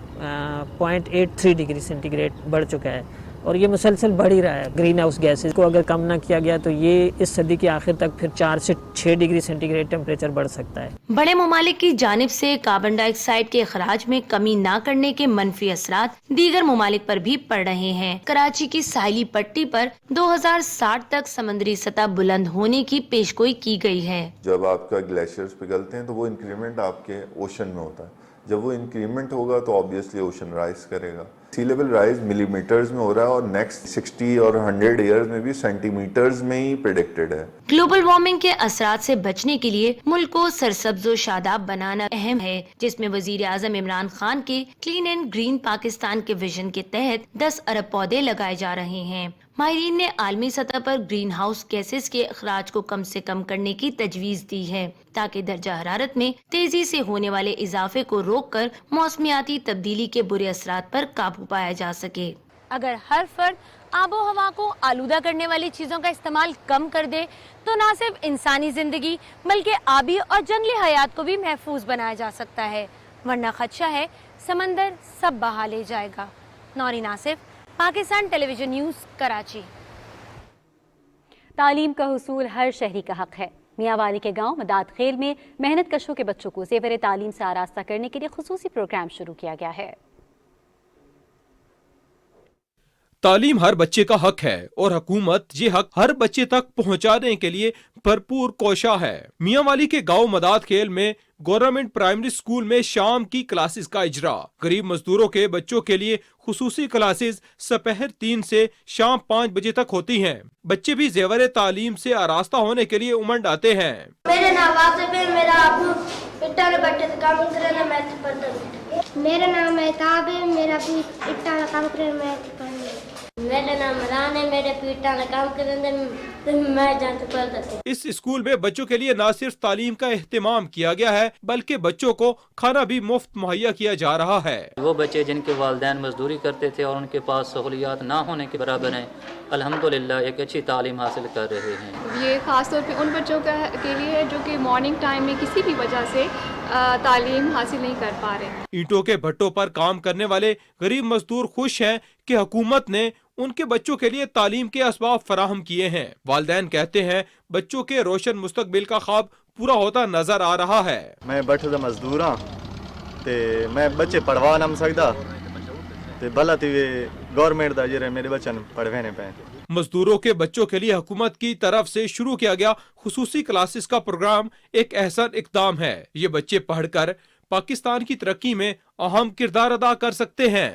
0.83 डिग्री सेंटीग्रेड बढ़ चुका है और ये मुसलसल बढ़ ही रहा है। ग्रीन हाउस गैसेस को अगर कम ना किया गया तो ये इस सदी के आखिर तक फिर 4 से 6 डिग्री सेंटीग्रेड टेम्परेचर बढ़ सकता है। बड़े ममालिक की जानिब से कार्बन डाइऑक्साइड के अखराज में कमी ना करने के मनफी असरात दीगर ममालिक पर भी पड़ रहे हैं। कराची की साहिली पट्टी पर 2060 तक समंदरी सतह बुलंद होने की पेशगोई की गई है। जब आपका ग्लेशियर्स पिघलते हैं तो वो इंक्रीमेंट आपके ओशन में होता है। जब वो इंक्रीमेंट होगा तो ऑब्वियसली ओशन राइज करेगा। सी लेवल राइज मिलीमीटर्स में हो रहा है और नेक्स्ट 60 और 100 ईयर्स में भी सेंटीमीटर्स में ही प्रेडिक्टेड है। ग्लोबल वार्मिंग के असरात से बचने के लिए मुल्क को सरसब्ज और शादाब बनाना अहम है, जिसमें वजीर आजम इमरान खान के क्लीन एंड ग्रीन पाकिस्तान के विजन के तहत 10 अरब पौधे लगाए जा रहे हैं। माहिरीन ने आलमी सतह पर ग्रीन हाउस गैसेस के अखराज को कम से कम करने की तजवीज़ दी है, ताकि दर्जा हरारत में तेजी से होने वाले इजाफे को रोककर मौसमियाती तब्दीली के बुरे असरात पर काबू पाया जा सके। अगर हर फर्द आबो हवा को आलूदा करने वाली चीज़ों का इस्तेमाल कम कर दे तो न सिर्फ इंसानी जिंदगी बल्कि आबी और जंगली हयात को भी महफूज बनाया जा सकता है, वरना खदशा है समंदर सब बहा ले जाएगा। Naureen Asif, Pakistan television news, Karachi. तालीम का हुसूल हर शहरी का हक है। मियांवाली के गांव मदाद खेल में मेहनत कशों के बच्चों को ज़ेवर तालीम से आरास्ता करने के लिए खुसूसी प्रोग्राम शुरू किया गया है। तालीम हर बच्चे का हक है और हुकूमत ये हक हर बच्चे तक पहुंचाने के लिए भरपूर कोशा है। मियांवाली के गांव मदाद खेल में गवर्नमेंट प्राइमरी स्कूल में शाम की क्लासेस का इजरा। गरीब मजदूरों के बच्चों के लिए खुसूसी क्लासेस दोपहर 3 से शाम 5 बजे तक होती हैं। बच्चे भी ज़ेवर तालीम से आरास्ता होने के लिए उमंड आते हैं। मेरा नाम वासिफ है, मेरा अबू इट्टा में बैठे थे काम करना, मैं पढ़ता हूं। मेरा नाम महताब है, मेरा भी इट्टा में काम करना, मैं पढ़ता हूं। मेरा नाम रान है, मेरे पीटा ने काम करने मैं जानते पढ़ता था। इस स्कूल में बच्चों के लिए न सिर्फ तालीम का एहतमाम किया गया है बल्कि बच्चों को खाना भी मुफ्त मुहैया किया जा रहा है। वो बच्चे जिनके वालिदैन मजदूरी करते थे और उनके पास सहूलियात ना होने के बराबर हैं, अल्हम्दुलिल्लाह एक अच्छी तालीम हासिल कर रहे हैं। ये ख़ास तौर पे उन बच्चों के लिए है जो कि मॉर्निंग टाइम में किसी भी वजह से तालीम हासिल नहीं कर पा रहे। ईंटों के भट्टों पर काम करने वाले गरीब मजदूर खुश हैं कि हुकूमत ने उनके बच्चों के लिए तालीम के असबाब फराहम किए हैं। वालिदैन कहते हैं बच्चों के रोशन मुस्तकबिल का ख्वाब पूरा होता नजर आ रहा है। मैं बठ दा मजदूर हाँ ते मैं बच्चे पढ़वा ना सकदा ते भला ते गवर्नमेंट दा जेरे मेरे बच्चन पढ़वे ने पे। मजदूरों के बच्चों के लिए हुकूमत की तरफ से शुरू किया गया खुसूसी क्लासेस का प्रोग्राम एक अहसन इकदाम है। ये बच्चे पढ़कर पाकिस्तान की तरक्की में अहम किरदार अदा कर सकते हैं।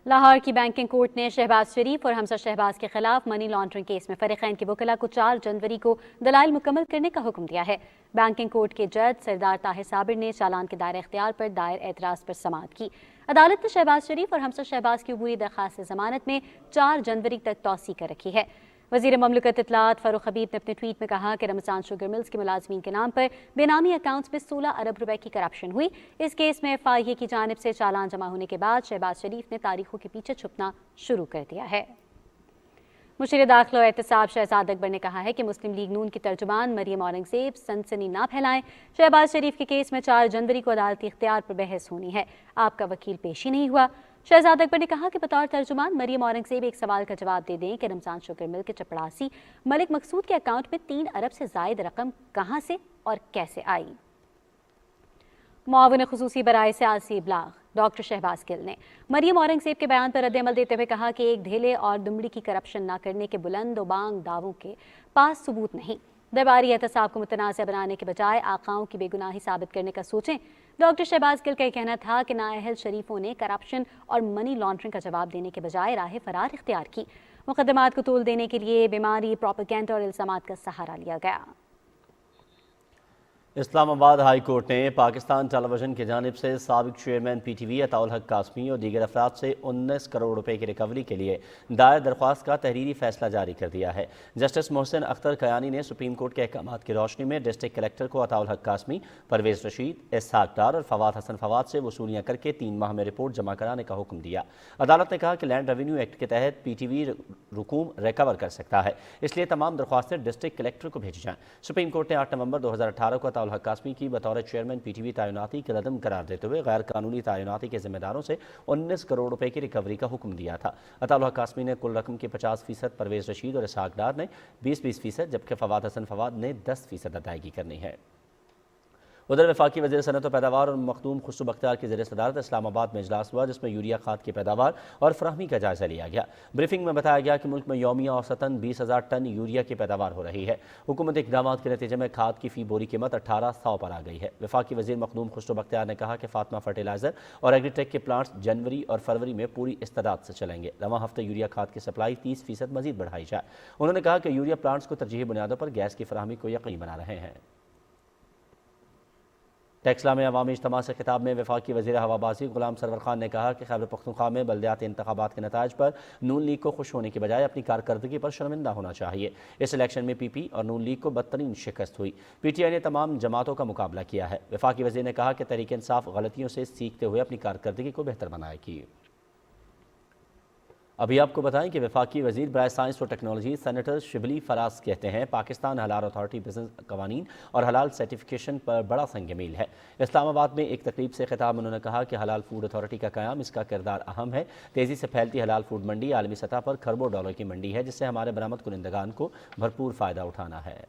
लाहौर की बैंकिंग कोर्ट ने शहबाज शरीफ और हमजा शहबाज के खिलाफ मनी लॉन्ड्रिंग केस में फरीकैन के वकला को 4 जनवरी को दलाइल मुकम्मल करने का हुक्म दिया है। बैंकिंग कोर्ट के जज सरदार ताहिर साबिर ने चालान के दायरे इख्तियार पर दायर एतराज़ पर समाअत की। अदालत ने शहबाज शरीफ और हमजा शहबाज की अबूरी दरख्वास्त जमानत में 4 जनवरी तक तौसी कर रखी है। वज़ीर ममलकत इत्तलात फ़ारूक हबीब ने अपने ट्वीट में कहा कि रमज़ान शुगर मिल्स के मुलाजमीन के नाम पर बेनामी अकाउंट्स में 16 अरब रुपए की करप्शन हुई। इस केस में FIA की जानिब से चालान जमा होने के बाद शहबाज शरीफ ने तारीखों के पीछे छुपना शुरू कर दिया है। मुशीर दाखिला और एहतसाब शहजाद अकबर ने कहा है कि मुस्लिम लीग नून की तर्जुमान मरियम औरंगजेब सनसनी ना फैलाएं। शहबाज शरीफ के केस में 4 जनवरी को अदालती इख्तियार पर बहस होनी है। आपका वकील पेश ही नहीं हुआ। शहजाद अकबर ने कहा कि बतौर तर्जुमान मरियम औरंगजेब एक सवाल का जवाब दे दें कि रमज़ान शुगर मिल के चपड़ासी मलिक मकसूद के अकाउंट में 3 अरब से ज़ायद रकम कहाँ से और कैसे आई। मुआविन खुसूसी बराए सियासी इबलाग डॉक्टर शहबाज गिल ने मरियम औरंगजेब के बयान पर रद्द-ए-अमल देते हुए कहा कि एक ढेले और दुमड़ी की करप्शन न करने के बुलंद व बांग दावों के पास सबूत नहीं। दरबारी एहतसाब को मुतनाज़ बनाने के बजाय आकाओं की बेगुनाही साबित करने का सोचें। डॉक्टर शहबाज गिल का कहना था कि नाअहल शरीफों ने करप्शन और मनी लॉन्ड्रिंग का जवाब देने के बजाय राह फरार इख्तियार की। मुकदमात को तोल देने के लिए बीमारी, प्रोपेगेंडा और इल्ज़ामात का सहारा लिया गया। इस्लामाबाद हाई कोर्ट ने पाकिस्तान टेलीविजन की जानिब से साबिक चेयरमैन PTV अताउल हक कासमी और दीगर अफराद से 19 करोड़ रुपए की रिकवरी के लिए दायर दरख्वास्त का तहरीरी फैसला जारी कर दिया है। जस्टिस मोहसिन अख्तर कयानी ने सुप्रीम कोर्ट के अहकामात की रोशनी में डिस्ट्रिक्ट कलेक्टर को अताउल हक कासमी, परवेज रशीद, इसहाक डार और फवाद हसन फवाद से वसूलियाँ करके 3 माह में रिपोर्ट जमा कराने का हुक्म दिया। अदालत ने कहा कि लैंड रेवेन्यू एक्ट के तहत PTV रकूम रिकवर कर सकता है, इसलिए तमाम दरख्वास्तें डिस्ट्रिक्ट कलेक्टर को भेजी जाएँ। सुप्रीम कोर्ट ने 8 नवंबर 2018 को हक कासमी की बतौर चेयरमैन PTV तैनाती के रदम करार देते हुए गैर कानूनी तैनाती के जिम्मेदारों से 19 करोड़ रुपए की रिकवरी का हुक्म दिया था। अताउल हक कासमी ने कुल रकम के 50%, परवेज रशीद और इसहाक डार ने 20% जबकि फवाद हसन फवाद ने 10% अदायगी करनी है। उधर वफाकी वज़ीर सनअत व पैदावार और मखदूम खुशरू बख्तियार की ज़ेर सदारत इस्लामाबाद में इजलास हुआ, जिसमें यूरिया खाद की पैदावार और फराहमी का जायज़ा लिया गया। ब्रीफिंग में बताया गया कि मुल्क में यौमिया औसतन 20,000 टन यूरिया की पैदावार हो रही है। हुकूमती इक़दामात के नतीजे में खाद की फ़ी बोरी कीमत 1800 पर आ गई है। वफाकी वज़ीर मखदूम खुशरू बख्तियार ने कहा कि फातिमा फर्टिलाइज़र और एग्रीटेक के प्लांट्स जनवरी और फरवरी में पूरी इस्तादाद से चलेंगे। रवां हफ्ते यूरिया खाद की सप्लाई 30% मजीद बढ़ाई जाए। उन्होंने कहा कि यूरिया प्लांट्स को तरजीही बुनियादों पर गैस की फराहमी को यकीनी बना रहे हैं। टेक्सला में अवामी इज्तिमा से खिताब में वफाकी वज़ीर हवाबाजी गुलाम सरवर खान ने कहा कि खैबर पख्तूनख्वा में बल्दियाती इंतखाबात के नताइज पर नून लीग को खुश होने की बजाय अपनी कारकर्दगी पर शर्मिंदा होना चाहिए। इस इलेक्शन में PP और नून लीग को बदतरीन शिकस्त हुई। PTI ने तमाम जमातों का मुकाबला किया है। वफाकी वज़ीर ने कहा कि तहरीक इंसाफ गलतियों से सीखते हुए अपनी कारकर्दगी को बेहतर बनाएगी। अभी आपको बताएं कि वफाकी वज़ीर बराए साइंस और टेक्नोलॉजी सेनेटर शिबली फराज कहते हैं पाकिस्तान हलाल अथॉरिटी बिजनेस कवानीन और हलाल सर्टिफिकेशन पर बड़ा संग मील है। इस्लामाबाद में एक तकरीब से खिताब में उन्होंने कहा कि हलाल फूड अथॉरिटी का क़याम इसका किरदार अहम है। तेज़ी से फैलती हलाल फूड मंडी आलमी सतह पर खरबों डॉलर की मंडी है, जिससे हमारे बरामद कुनिंदगान को भरपूर फ़ायदा उठाना है।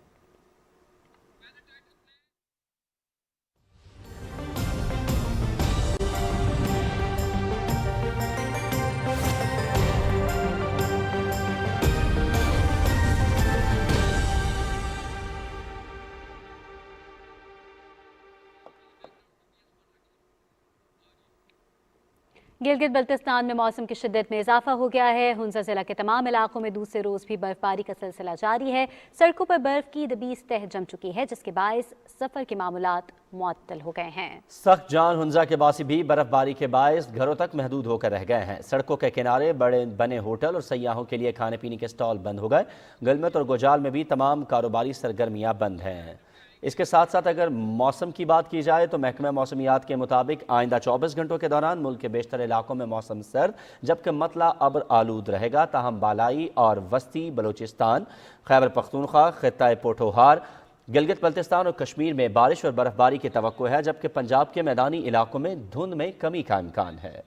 गिलगित बल्तिस्तान में मौसम की शिद्दत में इजाफा हो गया है। हुंजा जिला के तमाम इलाकों में दूसरे रोज भी बर्फबारी का सिलसिला जारी है। सड़कों पर बर्फ की दबीस तह जम चुकी है, जिसके बायस सफर के मामूलात मुअत्तल हो गए हैं। सख्त जान हुंजा के बासी भी बर्फबारी के बायस घरों तक महदूद होकर रह गए हैं। सड़कों के किनारे बड़े बने होटल और सयाहों के लिए खाने पीने के स्टॉल बंद हो गए। गलमत और गोजाल में भी तमाम कारोबारी सरगर्मियां बंद हैं। इसके साथ साथ अगर मौसम की बात की जाए तो महकमा मौसमियात के मुताबिक आइंदा 24 घंटों के दौरान मुल्क के बेशतर इलाकों में मौसम सर्द जबकि मतला अब्र आलूद रहेगा। ताहम बालाई और वस्ती बलोचिस्तान, खैबर पख्तूनख्वा, खित्ता पोठोहार, गिलगित बल्तिस्तान और कश्मीर में बारिश और बर्फबारी की तवक्को है, जबकि पंजाब के मैदानी इलाकों में धुंध में कमी का इम्कान है।